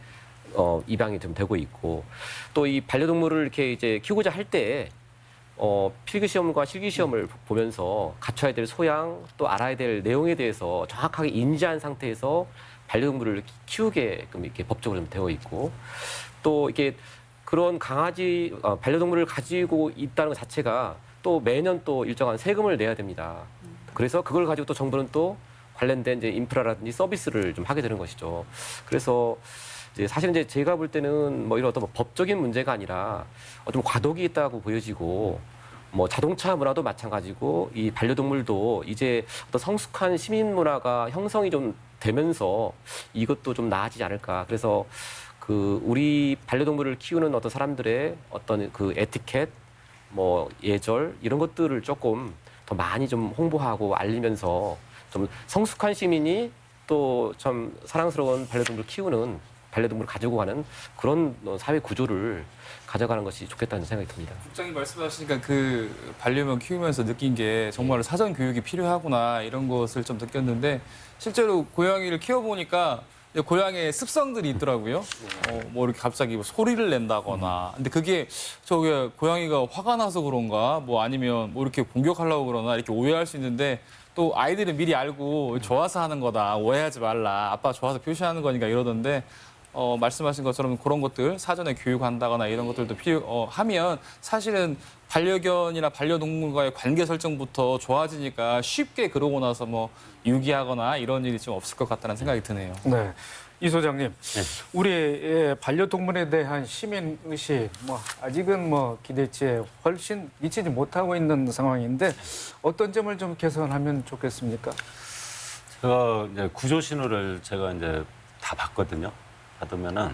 입양이 좀 되고 있고 또 이 반려동물을 이렇게 이제 키우고자 할 때 필기 시험과 실기 시험을 보면서 갖춰야 될 소양 또 알아야 될 내용에 대해서 정확하게 인지한 상태에서 반려동물을 키우게끔 이렇게 법적으로 좀 되어 있고 또 이게 그런 반려동물을 가지고 있다는 것 자체가 또 매년 또 일정한 세금을 내야 됩니다. 그래서 그걸 가지고 또 정부는 또 관련된 이제 인프라라든지 서비스를 좀 하게 되는 것이죠. 그래서 이제 사실은 이제 제가 볼 때는 뭐 이런 어떤 법적인 문제가 아니라 좀 과도기 있다고 보여지고 뭐 자동차 문화도 마찬가지고 이 반려동물도 이제 어떤 성숙한 시민 문화가 형성이 좀 되면서 이것도 좀 나아지지 않을까. 그래서 그 우리 반려동물을 키우는 어떤 사람들의 어떤 그 에티켓, 뭐 예절 이런 것들을 조금 더 많이 좀 홍보하고 알리면서 좀 성숙한 시민이 또 참 사랑스러운 반려동물 키우는 반려동물을 가지고 가는 그런 사회 구조를 가져가는 것이 좋겠다는 생각이 듭니다. 국장님 말씀하시니까 그 반려묘 키우면서 느낀 게 정말 사전 교육이 필요하구나 이런 것을 좀 느꼈는데 실제로 고양이를 키워보니까 고양이의 습성들이 있더라고요. 뭐 이렇게 갑자기 뭐 소리를 낸다거나. 근데 그게 저게 고양이가 화가 나서 그런가 뭐 아니면 뭐 이렇게 공격하려고 그러나 이렇게 오해할 수 있는데 또 아이들은 미리 알고 좋아서 하는 거다. 오해하지 말라. 아빠 좋아서 표시하는 거니까 이러던데 말씀하신 것처럼 그런 것들 사전에 교육한다거나 이런 것들도 필요하면 사실은 반려견이나 반려동물과의 관계 설정부터 좋아지니까 쉽게 그러고 나서 뭐 유기하거나 이런 일이 좀 없을 것 같다는 생각이 드네요. 네. 이 소장님, 우리의 반려동물에 대한 시민 의식, 뭐 아직은 뭐 기대치에 훨씬 미치지 못하고 있는 상황인데 어떤 점을 좀 개선하면 좋겠습니까? 제가 이제 구조 신호를 제가 이제 다 봤거든요. 받으면은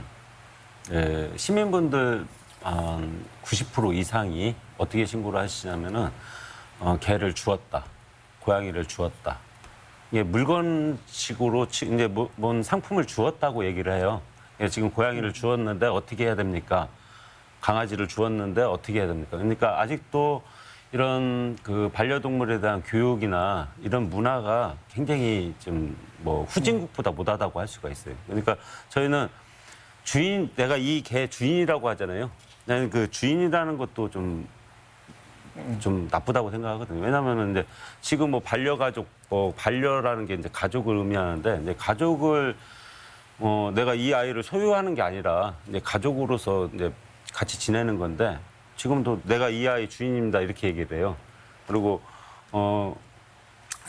시민분들 90% 이상이 어떻게 신고를 하시냐면은 개를 주었다, 고양이를 주었다. 이게 물건식으로 이제 뭔 상품을 주었다고 얘기를 해요. 지금 고양이를 주었는데 어떻게 해야 됩니까? 강아지를 주었는데 어떻게 해야 됩니까? 그러니까 아직도 이런 그 반려동물에 대한 교육이나 이런 문화가 굉장히 좀 뭐 후진국보다 못하다고 할 수가 있어요. 그러니까 저희는 내가 이 개 주인이라고 하잖아요. 나는 그 주인이라는 것도 좀 나쁘다고 생각하거든요. 왜냐하면 이제 지금 뭐 반려가족, 반려라는 게 이제 가족을 의미하는데 이제 가족을 내가 이 아이를 소유하는 게 아니라 이제 가족으로서 이제 같이 지내는 건데 지금도 내가 이 아이 주인입니다 이렇게 얘기를 해요. 그리고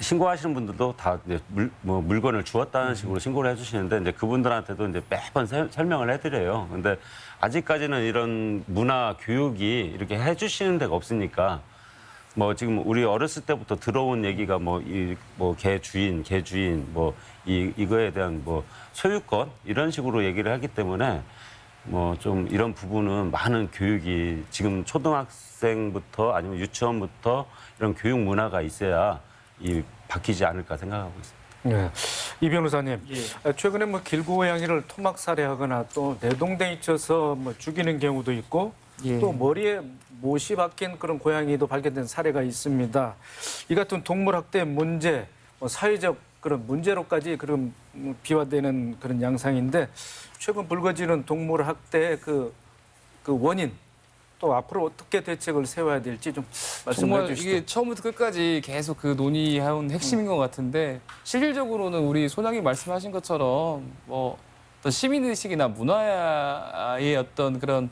신고하시는 분들도 다 이제 물건을 주었다는 식으로 신고를 해주시는데 이제 그분들한테도 이제 매번 설명을 해드려요. 근데 아직까지는 이런 문화 교육이 이렇게 해주시는 데가 없으니까 뭐 지금 우리 어렸을 때부터 들어온 얘기가 개 주인 이거에 대한 뭐 소유권 이런 식으로 얘기를 하기 때문에 뭐 좀 이런 부분은 많은 교육이 지금 초등학생부터 아니면 유치원부터 이런 교육 문화가 있어야 바뀌지 않을까 생각하고 있습니다. 네. 이 변호사님, 최근에 뭐 길고양이를 토막 살해하거나 또 내동댕이 쳐서 뭐 죽이는 경우도 있고 또 머리에 못이 박힌 그런 고양이도 발견된 사례가 있습니다. 이 같은 동물 학대 문제, 사회적 그런 문제로까지 그런 비화되는 그런 양상인데 최근 불거지는 동물 학대의 그 원인 또 앞으로 어떻게 대책을 세워야 될지 좀 말씀해 정말 주시죠. 이게 처음부터 끝까지 계속 그 논의해온 핵심인 것 같은데 실질적으로는 우리 소장님 말씀하신 것처럼 뭐 어떤 시민의식이나 문화의 어떤 그런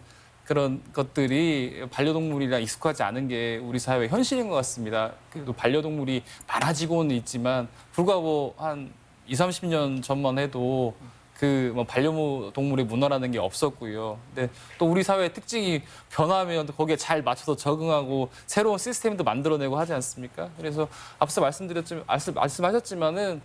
것들이 반려동물이랑 익숙하지 않은 게 우리 사회의 현실인 것 같습니다. 그래도 반려동물이 많아지고는 있지만 불과 뭐 한 20, 30년 전만 해도 그 뭐 반려동물의 문화라는 게 없었고요. 근데 또 우리 사회의 특징이 변하면 거기에 잘 맞춰서 적응하고 새로운 시스템도 만들어내고 하지 않습니까? 그래서 앞서 말씀하셨지만은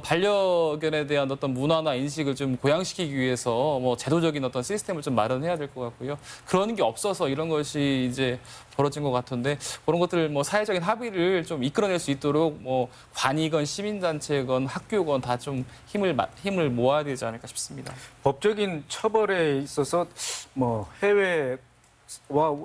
반려견에 대한 어떤 문화나 인식을 좀 고양시키기 위해서 뭐 제도적인 어떤 시스템을 좀 마련해야 될 것 같고요. 그런 게 없어서 이런 것이 이제 벌어진 것 같은데 그런 것들 뭐 사회적인 합의를 좀 이끌어낼 수 있도록 뭐 관이건 시민단체건 학교건 다 좀 힘을 모아야 되지 않을까 싶습니다. 법적인 처벌에 있어서 뭐 해외와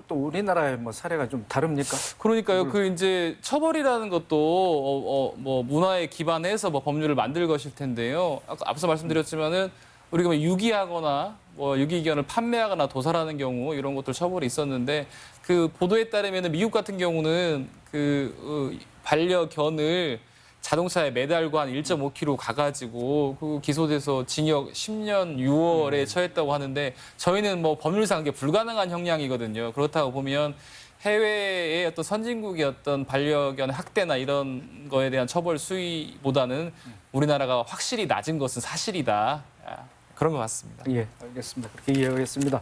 또 우리나라의 뭐 사례가 좀 다릅니까? 그러니까요. 그 이제 처벌이라는 것도 뭐 문화에 기반해서 뭐 법률을 만들 것일 텐데요. 앞서 말씀드렸지만은 우리가 뭐 유기하거나 뭐 유기견을 판매하거나 도살하는 경우 이런 것들 처벌이 있었는데 그 보도에 따르면 미국 같은 경우는 그 반려견을 자동차에 매달고 한 1.5km 가가지고 그 기소돼서 징역 10년 6월에 처했다고 하는데 저희는 뭐 법률상 그게 불가능한 형량이거든요. 그렇다고 보면 해외의 어떤 선진국의 어떤 반려견 학대나 이런 거에 대한 처벌 수위보다는 우리나라가 확실히 낮은 것은 사실이다. 그런 것 같습니다. 예, 알겠습니다. 그렇게 이해하겠습니다.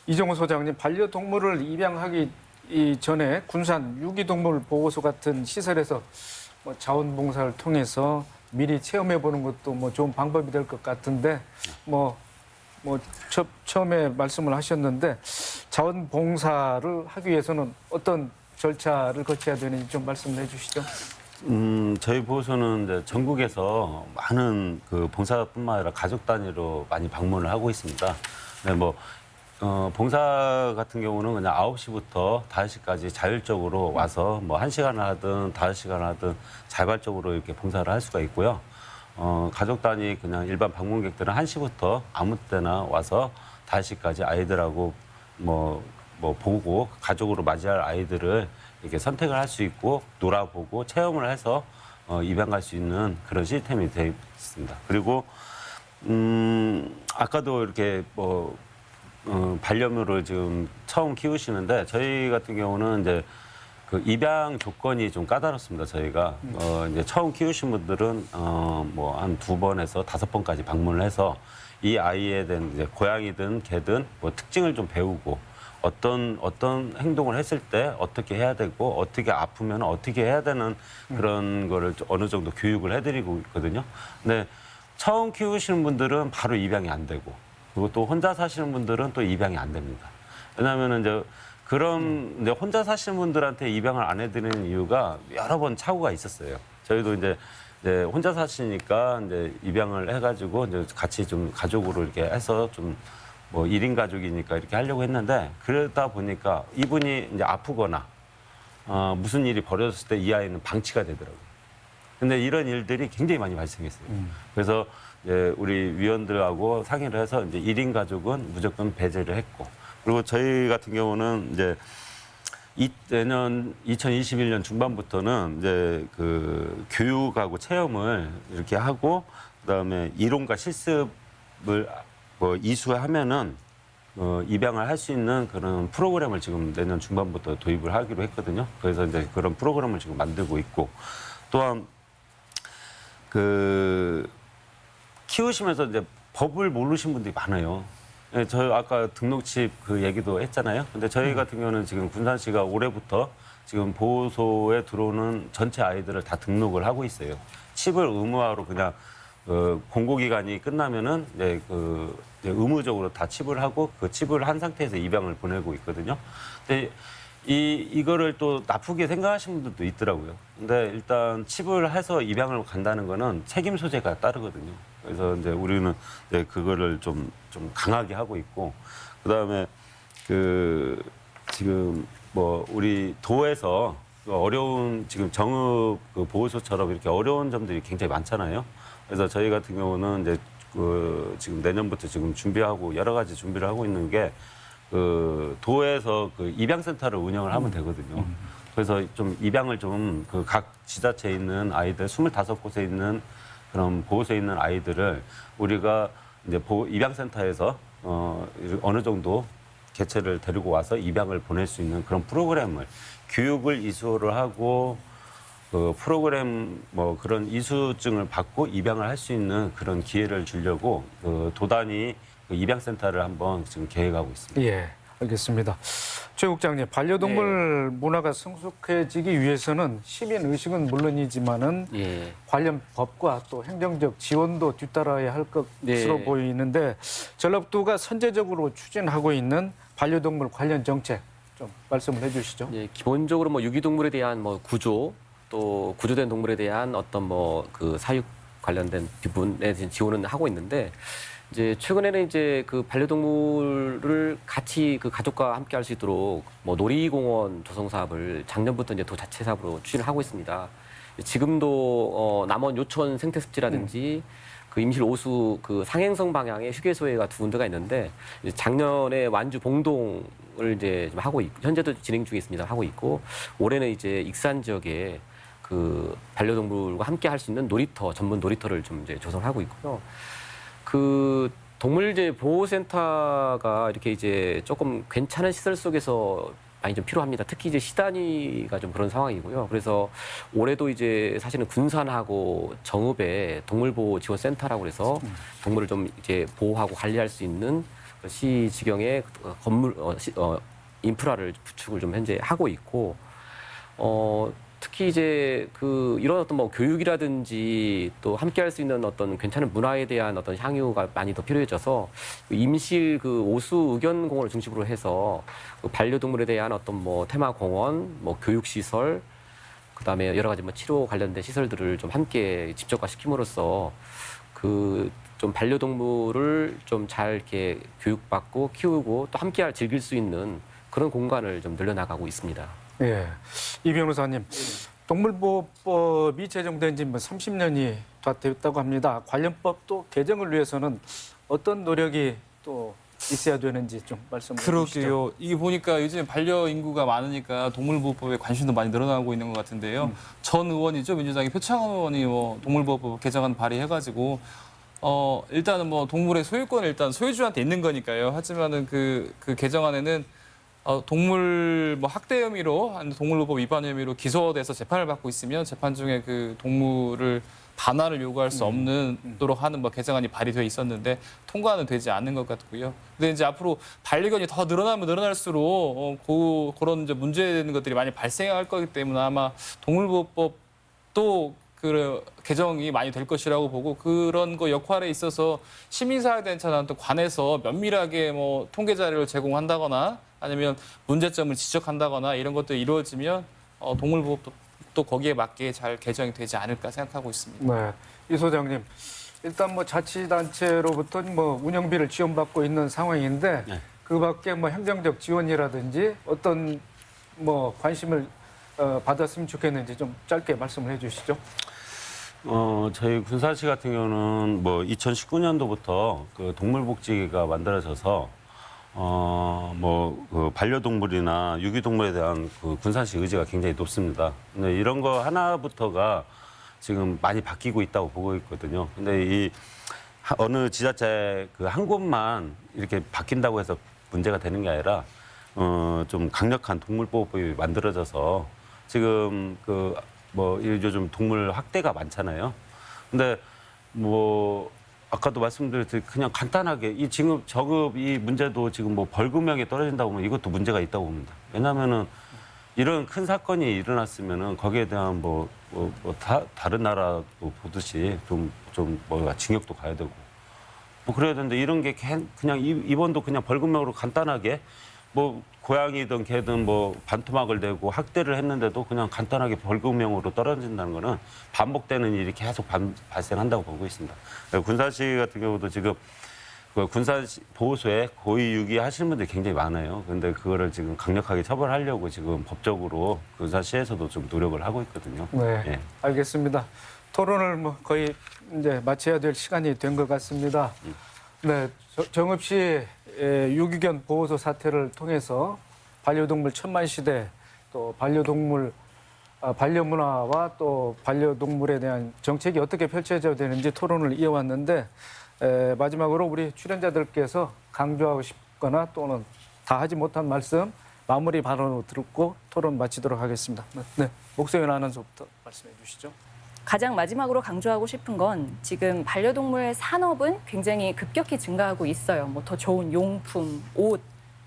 이정호 소장님, 반려동물을 입양하기 이전에 군산 유기동물 보호소 같은 시설에서 뭐 자원봉사를 통해서 미리 체험해 보는 것도 뭐 좋은 방법이 될 것 같은데 처음에 말씀을 하셨는데 자원봉사를 하기 위해서는 어떤 절차를 거쳐야 되는지 좀 말씀을 해주시죠. 저희 보호소는 이제 전국에서 많은 그 봉사뿐만 아니라 가족 단위로 많이 방문을 하고 있습니다. 네, 봉사 같은 경우는 그냥 9시부터 5시까지 자율적으로 와서 뭐 1시간을 하든 5시간을 하든 자발적으로 이렇게 봉사를 할 수가 있고요. 가족 단위 그냥 일반 방문객들은 1시부터 아무 때나 와서 5시까지 아이들하고 보고 가족으로 맞이할 아이들을 이렇게 선택을 할 수 있고 놀아보고 체험을 해서 입양 갈 수 있는 그런 시스템이 되어 있습니다. 그리고 아까도 이렇게 반려묘를 지금 처음 키우시는데 저희 같은 경우는 이제 그 입양 조건이 좀 까다롭습니다. 저희가 이제 처음 키우신 분들은 한 2번에서 5번까지 방문을 해서 이 아이에 대한 이제 고양이든 개든 특징을 좀 배우고 어떤 행동을 했을 때 어떻게 해야 되고 어떻게 아프면 어떻게 해야 되는 그런 거를 어느 정도 교육을 해드리고 있거든요. 근데 처음 키우시는 분들은 바로 입양이 안 되고 그리고 또 혼자 사시는 분들은 또 입양이 안 됩니다. 왜냐하면 이제 이제 혼자 사시는 분들한테 입양을 안 해드리는 이유가 여러 번 착오가 있었어요. 저희도 이제 혼자 사시니까 이제 입양을 해가지고 이제 같이 좀 가족으로 이렇게 해서 좀 1인 가족이니까 이렇게 하려고 했는데 그러다 보니까 이분이 이제 아프거나 무슨 일이 벌어졌을 때 이 아이는 방치가 되더라고요. 근데 이런 일들이 굉장히 많이 발생했어요. 그래서 이제 우리 위원들하고 상의를 해서 이제 1인 가족은 무조건 배제를 했고 그리고 저희 같은 경우는 이제 내년 2021년 중반부터는 이제 그 교육하고 체험을 이렇게 하고 그다음에 이론과 실습을 이수하면은 입양을 할 수 있는 그런 프로그램을 지금 내년 중반부터 도입을 하기로 했거든요. 그래서 이제 그런 프로그램을 지금 만들고 있고 또한 그 키우시면서 이제 법을 모르신 분들이 많아요. 예, 저 아까 등록칩 그 얘기도 했잖아요. 근데 저희 같은 경우는 지금 군산시가 올해부터 지금 보호소에 들어오는 전체 아이들을 다 등록을 하고 있어요. 칩을 의무화로 그냥 공고기간이 끝나면은 이제 이제 의무적으로 다 칩을 하고 그 칩을 한 상태에서 입양을 보내고 있거든요. 근데 이거를 또 나쁘게 생각하시는 분들도 있더라고요. 근데 일단 칩을 해서 입양을 간다는 거는 책임 소재가 따르거든요. 그래서 이제 우리는 이제 그거를 좀 강하게 하고 있고, 그 다음에 지금 우리 도에서 어려운 지금 정읍 보호소처럼 이렇게 어려운 점들이 굉장히 많잖아요. 그래서 저희 같은 경우는 이제 지금 내년부터 지금 준비하고 여러 가지 준비를 하고 있는 게 도에서 입양센터를 운영을 하면 되거든요. 그래서 좀 입양을 좀 각 지자체에 있는 아이들 25곳에 있는 그런 보호소에 있는 아이들을 우리가 이제 입양센터에서 어느 정도 개체를 데리고 와서 입양을 보낼 수 있는 그런 프로그램을 교육을 이수를 하고 프로그램 그런 이수증을 받고 입양을 할 수 있는 그런 기회를 주려고 도단위 입양센터를 한번 지금 계획하고 있습니다. 예, 알겠습니다. 최 국장님, 반려동물 문화가 성숙해지기 위해서는 시민 의식은 물론이지만은 관련 법과 또 행정적 지원도 뒤따라야 할 것으로 보이는데 전라북도가 선제적으로 추진하고 있는 반려동물 관련 정책 좀 말씀을 해주시죠. 예, 기본적으로 유기동물에 대한 구조 또 구조된 동물에 대한 어떤 그 사육 관련된 부분에 대한 지원은 하고 있는데 이제 최근에는 이제 그 반려동물을 같이 그 가족과 함께 할 수 있도록 놀이공원 조성 사업을 작년부터 이제 도 자체 사업으로 추진을 하고 있습니다. 지금도 남원 요천 생태습지라든지 그 임실 오수 그 상행성 방향의 휴게소가 두 군데가 있는데 이제 작년에 완주 봉동을 이제 좀 하고 현재도 진행 중에 있습니다. 하고 있고 올해는 이제 익산 지역에 그 반려동물과 함께 할 수 있는 놀이터 전문 놀이터를 좀 이제 조성하고 있고요. 그 동물재 보호센터가 이렇게 이제 조금 괜찮은 시설 속에서 많이 좀 필요합니다. 특히 이제 시단위가 좀 그런 상황이고요. 그래서 올해도 이제 사실은 군산하고 정읍에 동물보호지원센터라고 해서 동물을 좀 이제 보호하고 관리할 수 있는 시 지경의 건물 인프라를 구축을 좀 현재 하고 있고 특히 이제 그 이런 어떤 뭐 교육이라든지 또 함께할 수 있는 어떤 괜찮은 문화에 대한 어떤 향유가 많이 더 필요해져서 임실 그 오수 의견공원을 중심으로 해서 그 반려동물에 대한 어떤 뭐 테마공원, 뭐 교육시설, 그다음에 여러 가지 뭐 치료 관련된 시설들을 좀 함께 집적화시킴으로써 그 좀 반려동물을 좀 잘 이렇게 교육받고 키우고 또 함께 즐길 수 있는 그런 공간을 좀 늘려나가고 있습니다. 예, 이 변호사님, 동물보호법이 제정된 지 뭐 30년이 다 됐다고 합니다. 관련법도 개정을 위해서는 어떤 노력이 또 있어야 되는지 좀 말씀해 주시죠. 그러게요. 이게 보니까 요즘 반려 인구가 많으니까 동물보호법에 관심도 많이 늘어나고 있는 것 같은데요. 전 의원이죠, 민주당의 표창원 의원이 뭐 동물보호법 개정안 발의해가지고 일단은 뭐 동물의 소유권은 일단 소유주한테 있는 거니까요. 하지만은 그 개정안에는 동물 뭐 학대 혐의로 동물보호법 위반 혐의로 기소돼서 재판을 받고 있으면 재판 중에 그 동물을 반환을 요구할 수 없는도록 하는 뭐 개정안이 발의돼 있었는데 통과는 되지 않는 것 같고요. 근데 이제 앞으로 반려견이 더 늘어나면 늘어날수록 그런 이제 문제되는 것들이 많이 발생할 거기 때문에 아마 동물보호법도 그 개정이 많이 될 것이라고 보고 그런 거 역할에 있어서 시민사회에 대한 또 관해서 면밀하게 뭐 통계 자료를 제공한다거나 아니면 문제점을 지적한다거나 이런 것들이 이루어지면 동물보호법도 또 거기에 맞게 잘 개정이 되지 않을까 생각하고 있습니다. 네, 이 소장님, 일단 뭐 자치단체로부터 뭐 운영비를 지원받고 있는 상황인데 네. 그밖에 뭐 행정적 지원이라든지 어떤 뭐 관심을 받았으면 좋겠는지 좀 짧게 말씀을 해주시죠. 저희 군산시 같은 경우는 뭐 2019년도부터 그 동물복지가 만들어져서 그 반려동물이나 유기동물에 대한 그 군산시 의지가 굉장히 높습니다. 근데 이런 거 하나부터가 지금 많이 바뀌고 있다고 보고 있거든요. 근데 이 어느 지자체 그 한 곳만 이렇게 바뀐다고 해서 문제가 되는 게 아니라 좀 강력한 동물보호법이 만들어져서 지금 그 뭐 요즘 동물 학대가 많잖아요. 근데 뭐 아까도 말씀드렸듯이 그냥 간단하게 이 지금 저급 이 문제도 지금 뭐 벌금형이 떨어진다고 보면 이것도 문제가 있다고 봅니다. 왜냐하면은 이런 큰 사건이 일어났으면은 거기에 대한 다른 나라도 보듯이 좀 뭐가 징역도 가야 되고 뭐 그래야 되는데 이런 게 그냥 이번도 그냥 벌금형으로 간단하게 뭐 고양이든 개든 뭐 반토막을 내고 학대를 했는데도 그냥 간단하게 벌금형으로 떨어진다는 거는 반복되는 일이 계속 발생한다고 보고 있습니다. 군산시 같은 경우도 지금 그 군산 보호소에 고의 유기 하시는 분들이 굉장히 많아요. 근데 그거를 지금 강력하게 처벌하려고 지금 법적으로 군산시에서도 좀 노력을 하고 있거든요. 네, 예. 알겠습니다. 토론을 뭐 거의 이제 마쳐야 될 시간이 된 것 같습니다. 네, 정읍시 유기견 보호소 사태를 통해서 반려동물 천만 시대 또 반려동물 반려문화와 또 반려동물에 대한 정책이 어떻게 펼쳐져야 되는지 토론을 이어왔는데 마지막으로 우리 출연자들께서 강조하고 싶거나 또는 다 하지 못한 말씀 마무리 발언을 듣고 토론 마치도록 하겠습니다. 네, 목소리 아나운서부터 말씀해 주시죠. 가장 마지막으로 강조하고 싶은 건 지금 반려동물 산업은 굉장히 급격히 증가하고 있어요. 뭐 더 좋은 용품, 옷,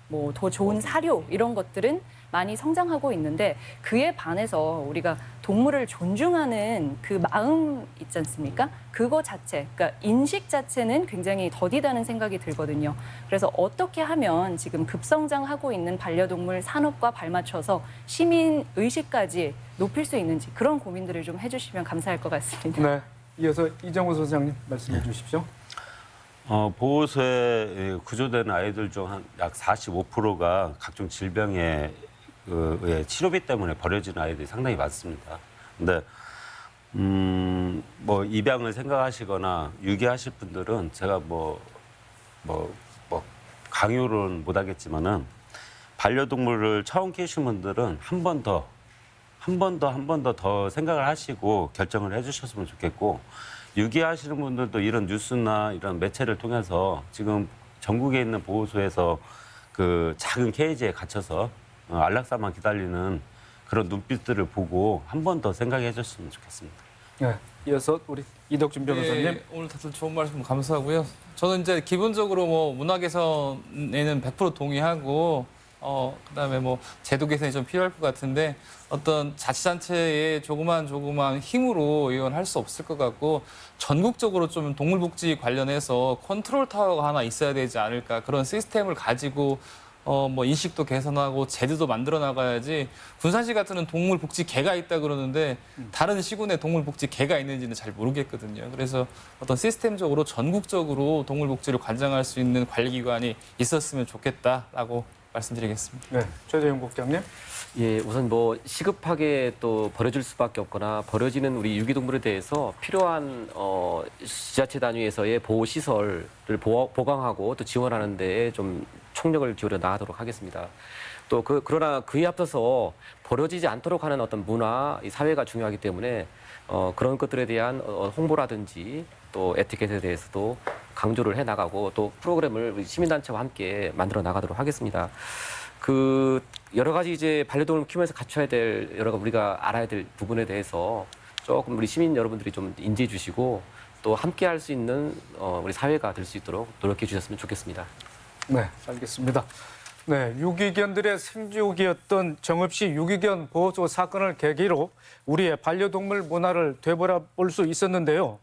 뭐 더 좋은 사료 이런 것들은 많이 성장하고 있는데 그에 반해서 우리가 동물을 존중하는 그 마음 있지 않습니까? 그거 자체, 그러니까 인식 자체는 굉장히 더디다는 생각이 들거든요. 그래서 어떻게 하면 지금 급성장하고 있는 반려동물 산업과 발맞춰서 시민 의식까지 높일 수 있는지 그런 고민들을 좀 해주시면 감사할 것 같습니다. 네, 이어서 이정호 소장님 말씀해 주십시오. 보호소에 구조되는 아이들 중 한 약 45%가 각종 질병에 의해 치료비 때문에 버려지는 아이들이 상당히 많습니다. 근데 뭐 입양을 생각하시거나 유기하실 분들은 제가 뭐 강요는 못하겠지만은 반려동물을 처음 키우신 분들은 한 번 더 생각을 하시고 결정을 해주셨으면 좋겠고, 유기하시는 분들도 이런 뉴스나 이런 매체를 통해서 지금 전국에 있는 보호소에서 그 작은 케이지에 갇혀서 안락사만 기다리는 그런 눈빛들을 보고 한 번 더 생각해 줬으면 좋겠습니다. 네. 이어서 우리 이덕준 변호사님. 네, 오늘 다들 좋은 말씀 감사하고요. 저는 이제 기본적으로 뭐 문화 개선에는 100% 동의하고 그다음에 뭐 제도 개선이 좀 필요할 것 같은데 어떤 자치단체의 조그만 힘으로 이건 할 수 없을 것 같고 전국적으로 좀 동물복지 관련해서 컨트롤 타워가 하나 있어야 되지 않을까 그런 시스템을 가지고 뭐 인식도 개선하고 제도도 만들어 나가야지 군산시 같은 동물복지계가 있다 그러는데 다른 시군에 동물복지계가 있는지는 잘 모르겠거든요. 그래서 어떤 시스템적으로 전국적으로 동물복지를 관장할 수 있는 관리기관이 있었으면 좋겠다라고 말씀드리겠습니다. 네. 최재형 국장님. 예, 우선 뭐 시급하게 또 버려질 수밖에 없거나 버려지는 우리 유기동물에 대해서 필요한 지자체 단위에서의 보호 시설을 보강하고 또 지원하는 데에 좀 총력을 기울여 나가도록 하겠습니다. 또 그러나 그에 앞서서 버려지지 않도록 하는 어떤 문화, 이 사회가 중요하기 때문에 그런 것들에 대한 홍보라든지 또 에티켓에 대해서도 강조를 해 나가고 또 프로그램을 우리 시민단체와 함께 만들어 나가도록 하겠습니다. 그 여러 가지 이제 반려동물 키우면서 갖춰야 될 여러 가지 우리가 알아야 될 부분에 대해서 조금 우리 시민 여러분들이 좀 인지해 주시고 또 함께 할 수 있는 우리 사회가 될 수 있도록 노력해 주셨으면 좋겠습니다. 네, 알겠습니다. 네, 유기견들의 생존기였던 정읍시 유기견 보호소 사건을 계기로 우리의 반려동물 문화를 되돌아볼 수 있었는데요.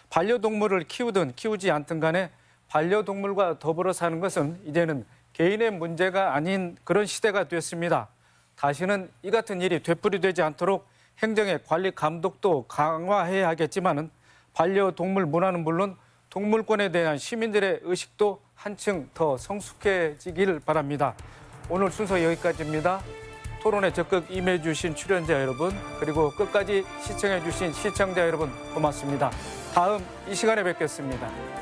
반려동물을 키우든 키우지 않든 간에 반려동물과 더불어 사는 것은 이제는 개인의 문제가 아닌 그런 시대가 됐습니다. 다시는 이 같은 일이 되풀이되지 않도록 행정의 관리 감독도 강화해야 하겠지만은 반려동물 문화는 물론 동물권에 대한 시민들의 의식도 한층 더 성숙해지길 바랍니다. 오늘 순서 여기까지입니다. 토론에 적극 임해 주신 출연자 여러분, 그리고 끝까지 시청해 주신 시청자 여러분 고맙습니다. 다음 이 시간에 뵙겠습니다.